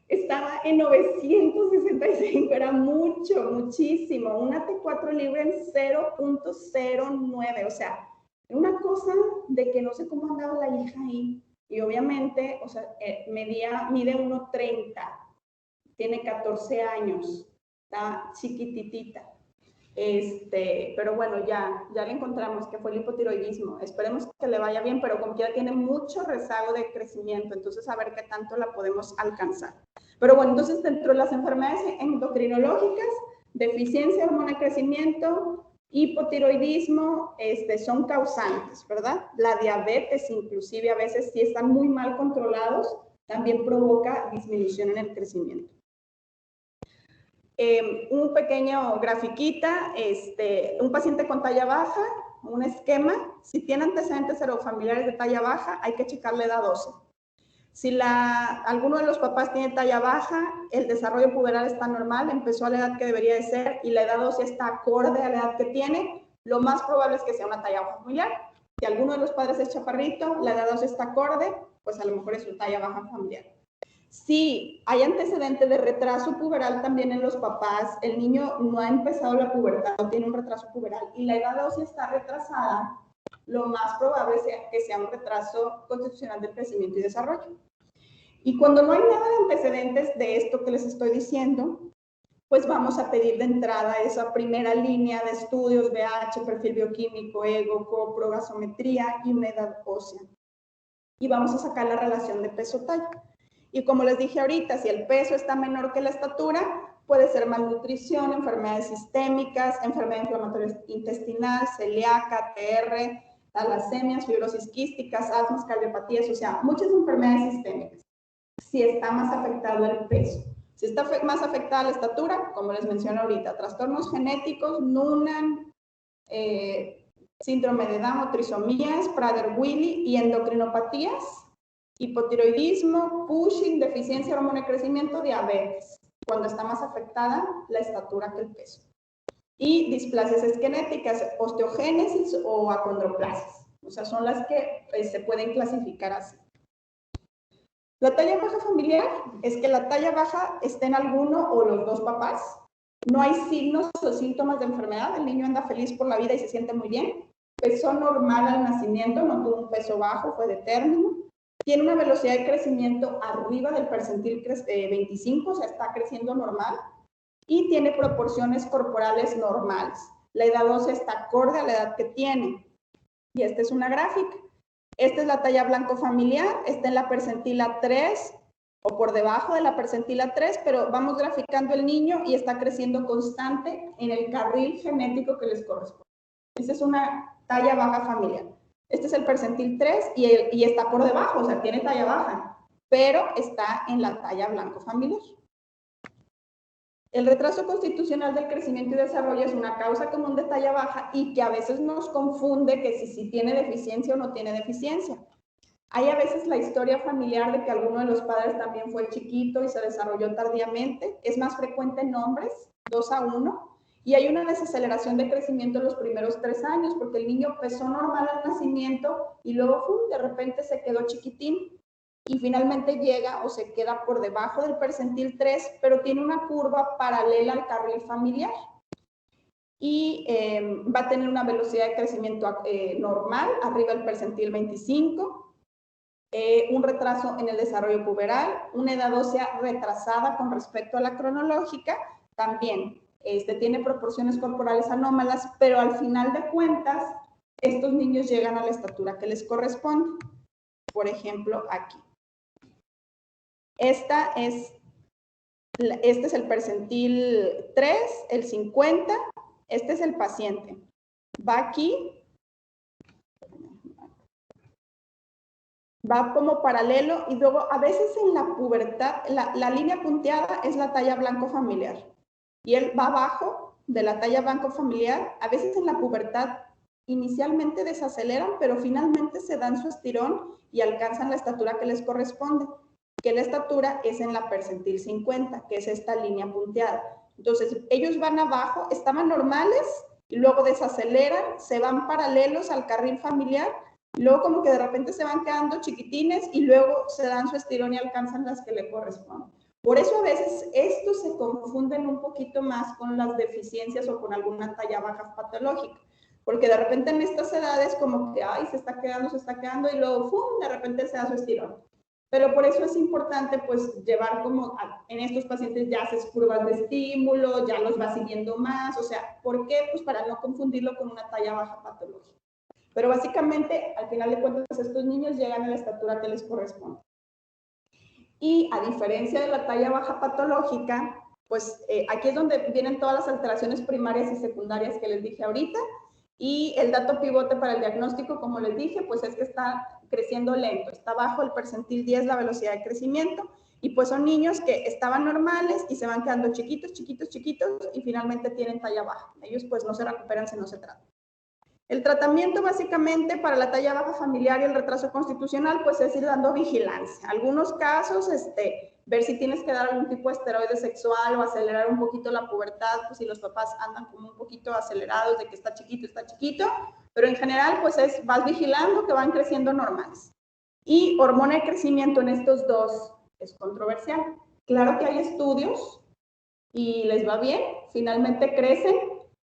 estaba en 965, era muchísimo. Una T4 libre en 0.09, o sea, una cosa de que no sé cómo andaba la hija ahí. Y obviamente, o sea, mide 1.30, tiene 14 años, está chiquititita. Pero bueno, ya le encontramos que fue el hipotiroidismo. Esperemos que le vaya bien, pero como quiera tiene mucho rezago de crecimiento, entonces a ver qué tanto la podemos alcanzar. Pero bueno, entonces dentro de las enfermedades endocrinológicas, deficiencia de hormona de crecimiento, hipotiroidismo, son causantes, ¿verdad? La diabetes inclusive a veces si están muy mal controlados, también provoca disminución en el crecimiento. Un pequeño grafiquita, un paciente con talla baja, un esquema, si tiene antecedentes serofamiliares de talla baja, hay que checar la edad ósea. Si alguno de los papás tiene talla baja, el desarrollo puberal está normal, empezó a la edad que debería de ser y la edad ósea está acorde a la edad que tiene, lo más probable es que sea una talla baja familiar. Si alguno de los padres es chaparrito, la edad ósea está acorde, pues a lo mejor es su talla baja familiar. Si hay antecedente de retraso puberal también en los papás, el niño no ha empezado la pubertad, no tiene un retraso puberal y la edad ósea está retrasada, lo más probable es que sea un retraso constitucional del crecimiento y desarrollo. Y cuando no hay nada de antecedentes de esto que les estoy diciendo, pues vamos a pedir de entrada esa primera línea de estudios, VH, perfil bioquímico, ego, copro, gasometría y una edad ósea. Y vamos a sacar la relación de peso-talla. Y como les dije ahorita, si el peso está menor que la estatura, puede ser malnutrición, enfermedades sistémicas, enfermedad inflamatoria intestinal, celíaca, TR, talasemias, fibrosis quísticas, asmas, cardiopatías, o sea, muchas enfermedades sistémicas. Si está más afectado el peso. Si está más afectada la estatura, como les mencioné ahorita, trastornos genéticos, Noonan, síndrome de Down o trisomías, Prader-Willi y endocrinopatías, hipotiroidismo, Cushing, deficiencia de hormona de crecimiento, diabetes, cuando está más afectada la estatura que el peso. Y displasias esqueléticas, osteogénesis o acondroplasias, o sea, son las que se pueden clasificar así. La talla baja familiar es que la talla baja esté en alguno o los dos papás. No hay signos o síntomas de enfermedad. El niño anda feliz por la vida y se siente muy bien. Pesó normal al nacimiento, no tuvo un peso bajo, fue de término. Tiene una velocidad de crecimiento arriba del percentil 25, o sea, está creciendo normal. Y tiene proporciones corporales normales. La edad ósea está acorde a la edad que tiene. Y esta es una gráfica. Esta es la talla blanco familiar, está en la percentila 3 o por debajo de la percentila 3, pero vamos graficando el niño y está creciendo constante en el carril genético que les corresponde. Esta es una talla baja familiar. Este es el percentil 3 y está por debajo, o sea, tiene talla baja, pero está en la talla blanco familiar. El retraso constitucional del crecimiento y desarrollo es una causa común de talla baja y que a veces nos confunde que si tiene deficiencia o no tiene deficiencia. Hay a veces la historia familiar de que alguno de los padres también fue chiquito y se desarrolló tardíamente. Es más frecuente en hombres, 2:1, y hay una desaceleración de crecimiento en los primeros 3 años porque el niño pesó normal al nacimiento y luego de repente se quedó chiquitín. Y finalmente llega o se queda por debajo del percentil 3, pero tiene una curva paralela al carril familiar. Y va a tener una velocidad de crecimiento normal, arriba del percentil 25, un retraso en el desarrollo puberal, una edad ósea retrasada con respecto a la cronológica, también tiene proporciones corporales anómalas, pero al final de cuentas, estos niños llegan a la estatura que les corresponde. Por ejemplo, aquí. Este es el percentil 3, el 50, este es el paciente. Va aquí, va como paralelo y luego a veces en la pubertad, la línea punteada es la talla blanco familiar y él va abajo de la talla blanco familiar. A veces en la pubertad inicialmente desaceleran, pero finalmente se dan su estirón y alcanzan la estatura que les corresponde, que la estatura es en la percentil 50, que es esta línea punteada. Entonces, ellos van abajo, estaban normales y luego desaceleran, se van paralelos al carril familiar, y luego como que de repente se van quedando chiquitines y luego se dan su estirón y alcanzan las que le corresponden. Por eso a veces estos se confunden un poquito más con las deficiencias o con alguna talla baja patológica, porque de repente en estas edades como que, ay, se está quedando y luego, ¡fum!, de repente se da su estirón. Pero por eso es importante pues llevar como en estos pacientes ya haces curvas de estímulo, ya los vas siguiendo más, o sea, ¿por qué? Pues para no confundirlo con una talla baja patológica. Pero básicamente, al final de cuentas, estos niños llegan a la estatura que les corresponde. Y a diferencia de la talla baja patológica, pues aquí es donde vienen todas las alteraciones primarias y secundarias que les dije ahorita. Y el dato pivote para el diagnóstico, como les dije, pues es que está creciendo lento, está bajo el percentil 10 la velocidad de crecimiento, y pues son niños que estaban normales y se van quedando chiquitos, chiquitos, chiquitos, y finalmente tienen talla baja. Ellos pues no se recuperan si no se tratan. El tratamiento básicamente para la talla baja familiar y el retraso constitucional, pues es ir dando vigilancia. Algunos casos, ver si tienes que dar algún tipo de esteroide sexual o acelerar un poquito la pubertad, pues si los papás andan como un poquito acelerados de que está chiquito, pero en general, pues vas vigilando que van creciendo normales. Y hormona de crecimiento en estos dos es controversial. Claro que hay estudios y les va bien, finalmente crecen,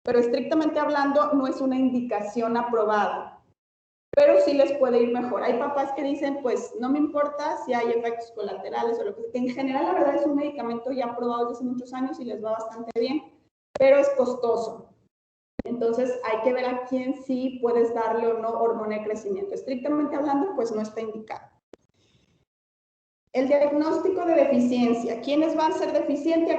pero estrictamente hablando no es una indicación aprobada, pero sí les puede ir mejor. Hay papás que dicen, pues no me importa si hay efectos colaterales o lo que sea, que en general la verdad es un medicamento ya aprobado desde hace muchos años y les va bastante bien, pero es costoso. Entonces hay que ver a quién sí puedes darle o no hormona de crecimiento. Estrictamente hablando, pues no está indicado. El diagnóstico de deficiencia. ¿Quiénes van a ser deficientes?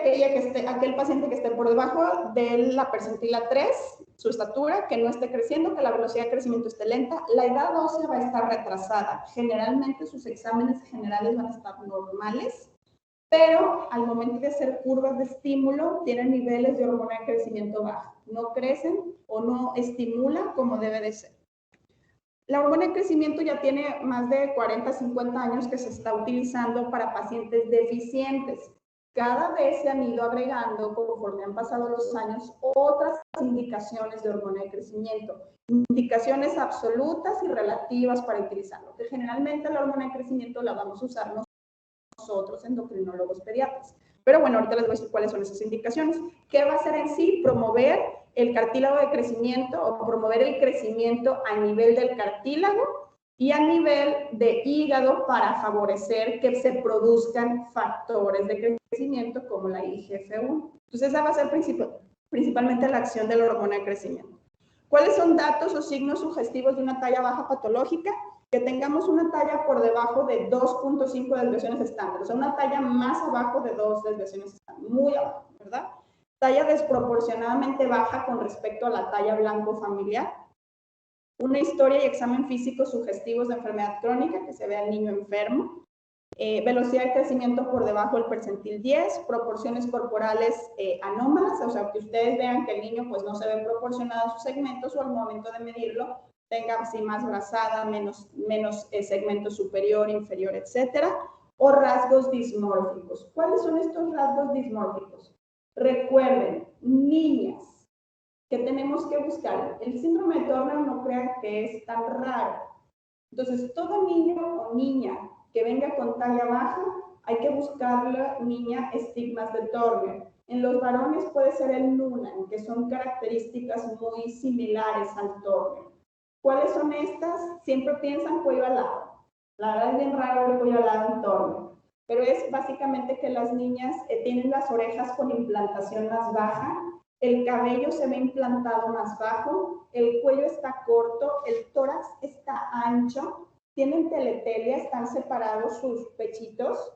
Aquel paciente que esté por debajo de la percentila 3, su estatura, que no esté creciendo, que la velocidad de crecimiento esté lenta. La edad ósea va a estar retrasada. Generalmente sus exámenes generales van a estar normales, pero al momento de hacer curvas de estímulo tienen niveles de hormona de crecimiento baja. No crecen o no estimulan como debe de ser. La hormona de crecimiento ya tiene más de 40, 50 años que se está utilizando para pacientes deficientes. Cada vez se han ido agregando, conforme han pasado los años, otras indicaciones de hormona de crecimiento. Indicaciones absolutas y relativas para utilizarlo, que generalmente la hormona de crecimiento la vamos a usar nosotros, endocrinólogos pediatras. Pero bueno, ahorita les voy a decir cuáles son esas indicaciones. ¿Qué va a hacer en sí? Promover el cartílago de crecimiento o promover el crecimiento a nivel del cartílago y a nivel de hígado para favorecer que se produzcan factores de crecimiento como la IGF-1. Entonces esa va a ser principalmente la acción de la hormona de crecimiento. ¿Cuáles son datos o signos sugestivos de una talla baja patológica? Que tengamos una talla por debajo de 2.5 desviaciones estándar, o sea, una talla más abajo de 2 desviaciones estándar, muy abajo, ¿verdad? Talla desproporcionadamente baja con respecto a la talla blanco familiar. Una historia y examen físico sugestivos de enfermedad crónica, que se vea el niño enfermo. Velocidad de crecimiento por debajo del percentil 10, proporciones corporales anómalas, o sea, que ustedes vean que el niño pues no se ve proporcionado a sus segmentos o al momento de medirlo tenga así más brazada, menos segmento superior, inferior, etcétera, o rasgos dismórficos. ¿Cuáles son estos rasgos dismórficos? Recuerden, niñas, que tenemos que buscar. El síndrome de Turner no crean que es tan raro. Entonces, todo niño o niña que venga con talla baja, hay que buscarle, niña, estigmas de Turner. En los varones puede ser el Noonan, que son características muy similares al Turner. ¿Cuáles son estas? Siempre piensan cuello alado. La verdad es bien raro el cuello alado en Turner, pero es básicamente que las niñas tienen las orejas con implantación más baja, el cabello se ve implantado más bajo, el cuello está corto, el tórax está ancho, tienen teletelia, están separados sus pechitos,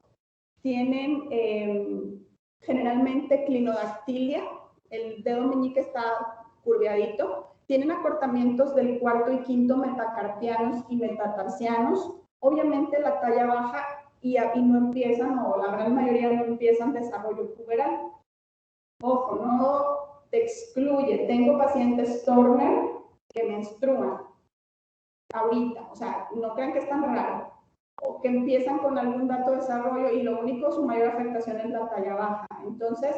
tienen generalmente clinodactilia, el dedo meñique está curveadito, tienen acortamientos del cuarto y quinto metacarpianos y metatarsianos. Obviamente la talla baja y no empiezan, o la gran mayoría no empiezan desarrollo puberal. Ojo, no te excluye. Tengo pacientes Turner que menstruan ahorita, o sea, no crean que es tan raro, o que empiezan con algún dato de desarrollo y lo único, su mayor afectación es la talla baja. Entonces,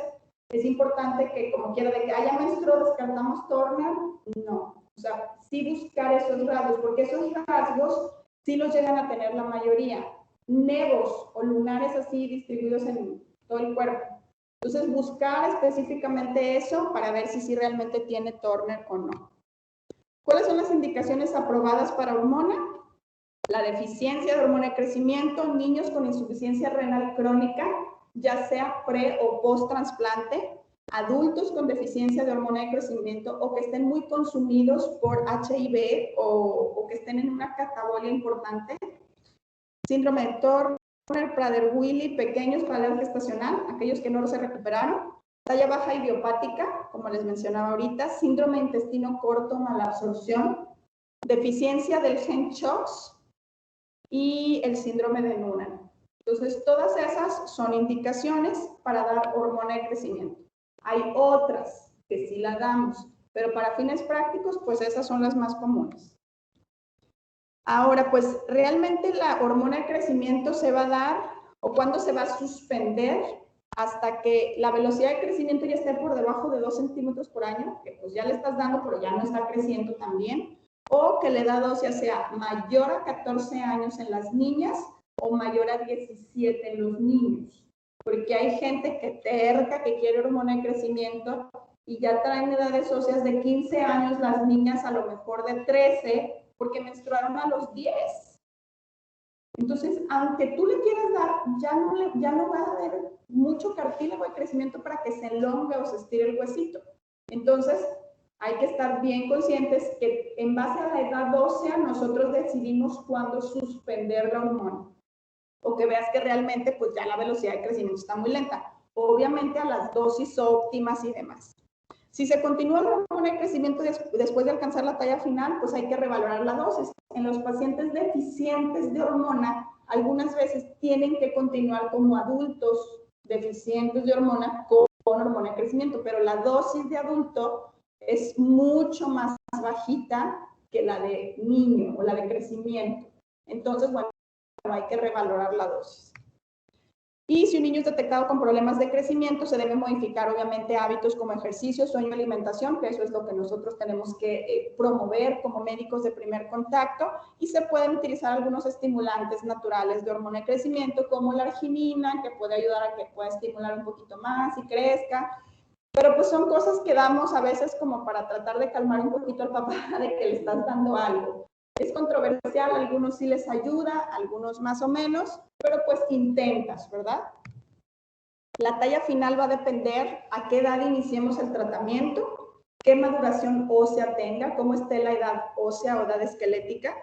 es importante que, como quiera, de que haya menstruado, descartamos Turner, no. O sea, sí buscar esos rasgos, porque esos rasgos sí los llegan a tener la mayoría. Nevos o lunares así distribuidos en todo el cuerpo. Entonces, buscar específicamente eso para ver si sí realmente tiene Turner o no. ¿Cuáles son las indicaciones aprobadas para hormona? La deficiencia de hormona de crecimiento, niños con insuficiencia renal crónica, ya sea pre o post trasplante, adultos con deficiencia de hormona de crecimiento o que estén muy consumidos por HIV o que estén en una catabolia importante, síndrome de Turner, Prader-Willi, pequeños para la edad gestacional, aquellos que no se recuperaron, talla baja idiopática, como les mencionaba ahorita, síndrome de intestino corto, malabsorción, deficiencia del gen CHOX y el síndrome de Noonan. Entonces, todas esas son indicaciones para dar hormona de crecimiento. Hay otras que sí la damos, pero para fines prácticos, pues esas son las más comunes. Ahora, pues realmente la hormona de crecimiento se va a dar, o cuándo se va a suspender, hasta que la velocidad de crecimiento ya esté por debajo de 2 centímetros por año, que pues ya le estás dando, pero ya no está creciendo tan bien, o que la edad ósea sea mayor a 14 años en las niñas o mayor a 17 en los niños. Porque hay gente que terca, que quiere hormona de crecimiento y ya traen edades óseas de 15 años, las niñas a lo mejor de 13, porque menstruaron a los 10. Entonces, aunque tú le quieras dar, ya no va a haber mucho cartílago de crecimiento para que se elongue o se estire el huesito. Entonces, hay que estar bien conscientes que en base a la edad ósea nosotros decidimos cuándo suspender la hormona. O que veas que realmente pues ya la velocidad de crecimiento está muy lenta. Obviamente a las dosis óptimas y demás. Si se continúa la hormona de crecimiento después de alcanzar la talla final, pues hay que revalorar la dosis. En los pacientes deficientes de hormona, algunas veces tienen que continuar como adultos deficientes de hormona con hormona de crecimiento, pero la dosis de adulto es mucho más bajita que la de niño o la de crecimiento. Entonces, bueno, hay que revalorar la dosis. Y si un niño es detectado con problemas de crecimiento, se debe modificar obviamente hábitos como ejercicio, sueño y alimentación, que eso es lo que nosotros tenemos que promover como médicos de primer contacto, y se pueden utilizar algunos estimulantes naturales de hormona de crecimiento, como la arginina, que puede ayudar a que pueda estimular un poquito más y crezca. Pero pues son cosas que damos a veces como para tratar de calmar un poquito al papá de que le estás dando algo. Es controversial, a algunos sí les ayuda, a algunos más o menos, pero pues intentas, ¿verdad? La talla final va a depender a qué edad iniciemos el tratamiento, qué maduración ósea tenga, cómo esté la edad ósea o edad esquelética,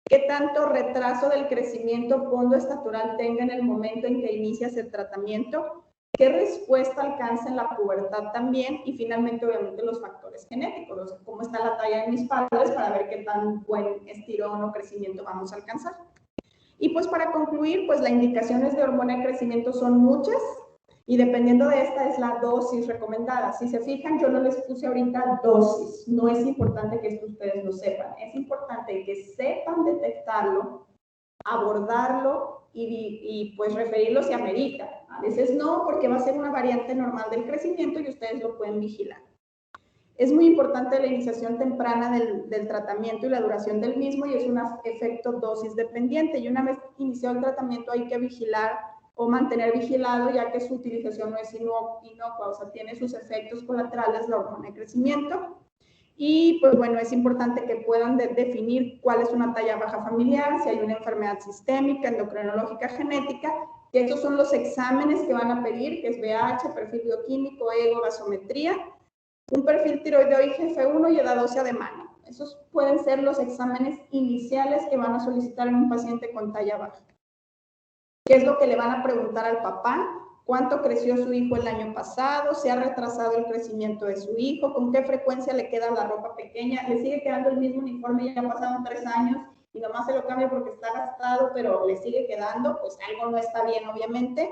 qué tanto retraso del crecimiento pondoestatural tenga en el momento en que inicias el tratamiento, qué respuesta alcanza en la pubertad también, y finalmente obviamente los factores genéticos, o sea, cómo está la talla de mis padres para ver qué tan buen estirón o crecimiento vamos a alcanzar. Y pues para concluir, pues las indicaciones de hormona de crecimiento son muchas, y dependiendo de esta es la dosis recomendada. Si se fijan, yo no les puse ahorita dosis. No es importante que esto ustedes lo sepan. Es importante que sepan detectarlo, abordarlo y pues referirlo si amerita. A veces no, porque va a ser una variante normal del crecimiento y ustedes lo pueden vigilar. Es muy importante la iniciación temprana del tratamiento y la duración del mismo, y es un efecto dosis dependiente. Y una vez iniciado el tratamiento hay que vigilar o mantener vigilado, ya que su utilización no es inocua, o sea, tiene sus efectos colaterales la hormona de crecimiento. Y pues bueno, es importante que puedan definir cuál es una talla baja familiar, si hay una enfermedad sistémica, endocrinológica, genética, que esos son los exámenes que van a pedir, que es VH, perfil bioquímico, ego, gasometría, un perfil tiroideo IGF-1 y edad ósea de mano. Esos pueden ser los exámenes iniciales que van a solicitar en un paciente con talla baja. ¿Qué es lo que le van a preguntar al papá? ¿Cuánto creció su hijo el año pasado? ¿Se ha retrasado el crecimiento de su hijo? ¿Con qué frecuencia le queda la ropa pequeña? ¿Le sigue quedando el mismo uniforme? Ya pasaron 3 años y nomás se lo cambia porque está gastado, pero le sigue quedando. Pues algo no está bien, obviamente.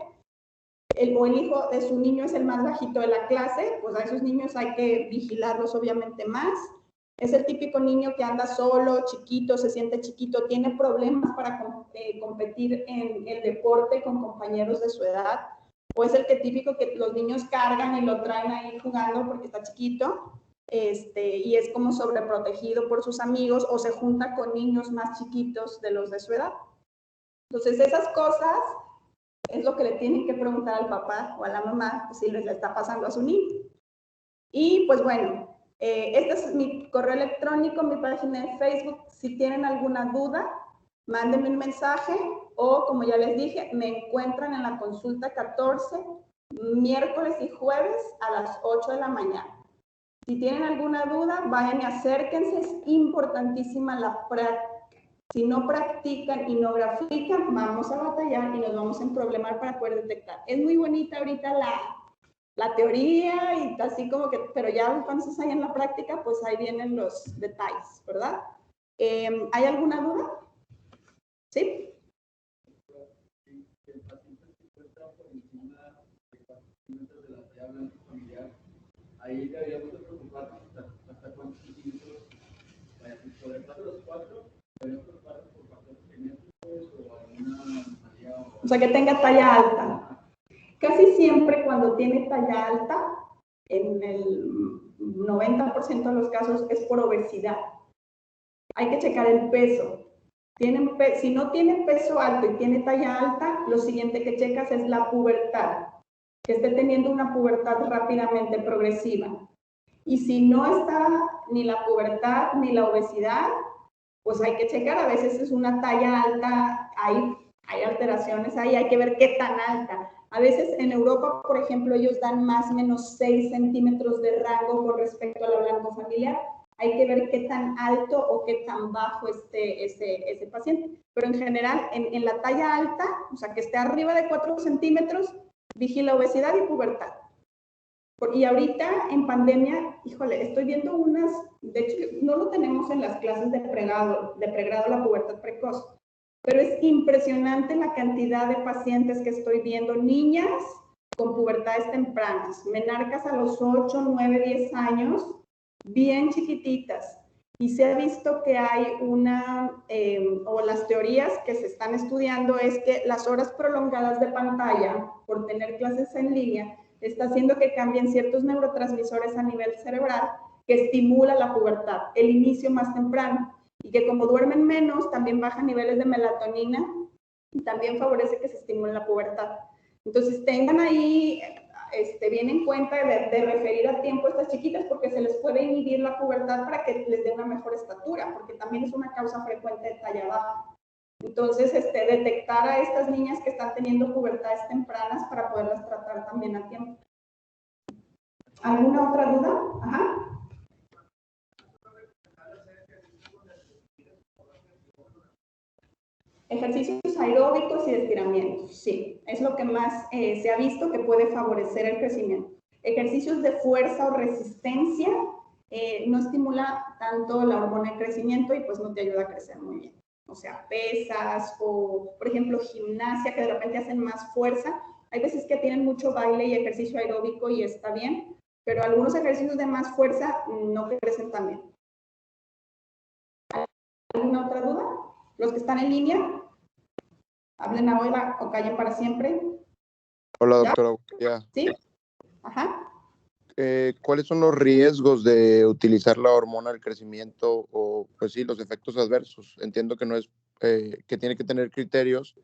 El hijo de su niño es el más bajito de la clase, pues a esos niños hay que vigilarlos obviamente más. Es el típico niño que anda solo, chiquito, se siente chiquito, tiene problemas para competir en el deporte con compañeros de su edad, o es el que típico que los niños cargan y lo traen ahí jugando porque está chiquito, y es como sobreprotegido por sus amigos, o se junta con niños más chiquitos de los de su edad. Entonces esas cosas es lo que le tienen que preguntar al papá o a la mamá si les está pasando a su niño. Y pues bueno, este es mi correo electrónico, mi página de Facebook. Si tienen alguna duda, mándenme un mensaje, o como ya les dije, me encuentran en la consulta 14, miércoles y jueves a las 8 de la mañana. Si tienen alguna duda, vayan y acérquense. Es importantísima la práctica. Si no practican y no grafican, vamos a batallar y nos vamos a problemar para poder detectar. Es muy bonita ahorita la teoría y así como que, pero ya cuando se sale en la práctica, pues ahí vienen los detalles, ¿verdad? ¿Hay alguna duda? ¿Sí? Ahí deberíamos preocuparnos hasta sea, que tenga talla alta. Casi siempre cuando tiene talla alta, en el 90% de los casos es por obesidad. Hay que checar el peso. Si no tiene peso alto y tiene talla alta, lo siguiente que checas es la pubertad, que esté teniendo una pubertad rápidamente progresiva. Y si no está ni la pubertad ni la obesidad, pues hay que checar. A veces es una talla alta, hay alteraciones ahí, hay que ver qué tan alta. A veces en Europa, por ejemplo, ellos dan más o menos 6 centímetros de rango con respecto al blanco familiar. Hay que ver qué tan alto o qué tan bajo esté ese paciente. Pero en general, en la talla alta, o sea, que esté arriba de 4 centímetros, vigila obesidad y pubertad. Y ahorita en pandemia, híjole, estoy viendo unas, de hecho no lo tenemos en las clases de pregrado la pubertad precoz, pero es impresionante la cantidad de pacientes que estoy viendo, niñas con pubertades tempranas, menarcas a los 8, 9, 10 años, bien chiquititas. Y se ha visto que hay o las teorías que se están estudiando es que las horas prolongadas de pantalla por tener clases en línea está haciendo que cambien ciertos neurotransmisores a nivel cerebral que estimula la pubertad, el inicio más temprano, y que como duermen menos, también bajan niveles de melatonina y también favorece que se estimule la pubertad. Entonces tengan ahí bien en cuenta de referir a tiempo a estas chiquitas porque se les puede inhibir la pubertad para que les dé una mejor estatura, porque también es una causa frecuente de talla baja. Entonces, detectar a estas niñas que están teniendo pubertades tempranas para poderlas tratar también a tiempo. ¿Alguna otra duda? Ajá. Ejercicios aeróbicos y de estiramientos, sí, es lo que más se ha visto que puede favorecer el crecimiento. Ejercicios de fuerza o resistencia no estimula tanto la hormona de crecimiento y pues no te ayuda a crecer muy bien. O sea, pesas o, por ejemplo, gimnasia, que de repente hacen más fuerza. Hay veces que tienen mucho baile y ejercicio aeróbico y está bien, pero algunos ejercicios de más fuerza no crecen tan bien. ¿Alguna otra duda? Los que están en línea, hablen ahora o callen para siempre. Hola, doctora. ¿Ya? ¿Sí? Ajá. ¿Cuáles son los riesgos de utilizar la hormona del crecimiento o, pues sí, los efectos adversos? Entiendo que no es, que tiene que tener criterios.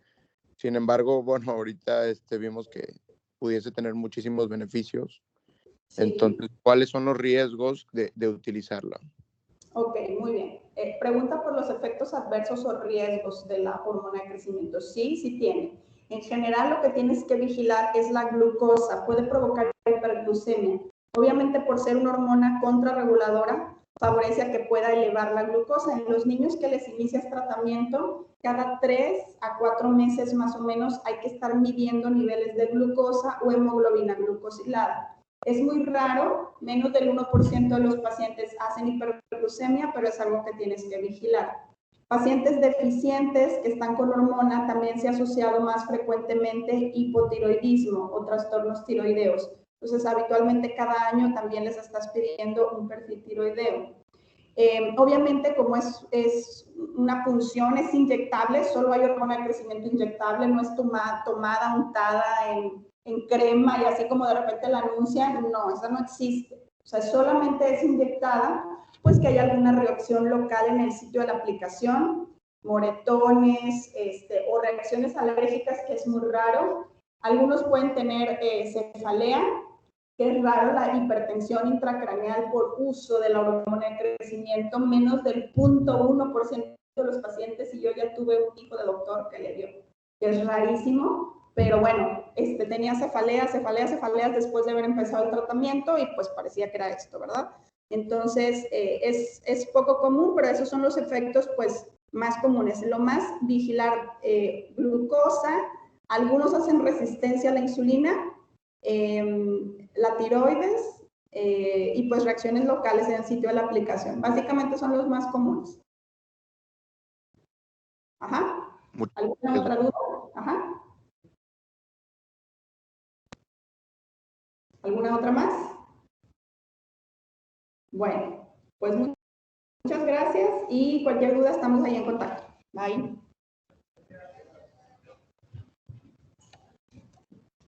Sin embargo, bueno, ahorita vimos que pudiese tener muchísimos beneficios. Sí. Entonces, ¿cuáles son los riesgos de utilizarla? Ok, muy bien. Pregunta por los efectos adversos o riesgos de la hormona de crecimiento. Sí, sí tiene. En general, lo que tienes que vigilar es la glucosa. Puede provocar hiperglucemia. Obviamente, por ser una hormona contrarreguladora, favorece a que pueda elevar la glucosa. En los niños que les inicias tratamiento, cada 3 a 4 meses más o menos hay que estar midiendo niveles de glucosa o hemoglobina glucosilada. Es muy raro, menos del 1% de los pacientes hacen hiperglucemia, pero es algo que tienes que vigilar. Pacientes deficientes que están con hormona también se ha asociado más frecuentemente hipotiroidismo o trastornos tiroideos. Entonces, habitualmente cada año también les estás pidiendo un perfil tiroideo. Obviamente, como es una punción, es inyectable, solo hay hormona de crecimiento inyectable, no es tomada, untada en crema y así como de repente la anuncian, no, esa no existe. O sea, solamente es inyectada, pues que hay alguna reacción local en el sitio de la aplicación, moretones o reacciones alérgicas, que es muy raro. Algunos pueden tener cefalea, que es raro, la hipertensión intracraneal por uso de la hormona de crecimiento, menos del 0.1% de los pacientes, y yo ya tuve un hijo de doctor que le dio, que es rarísimo, pero bueno, tenía cefaleas después de haber empezado el tratamiento y pues parecía que era esto, ¿verdad? Entonces, es poco común, pero esos son los efectos pues más comunes. Lo más, vigilar glucosa, algunos hacen resistencia a la insulina, la tiroides y pues reacciones locales en el sitio de la aplicación. Básicamente son los más comunes. Ajá. ¿Alguna otra duda? Ajá. ¿Alguna otra más? Bueno, pues muchas gracias y cualquier duda estamos ahí en contacto. Bye.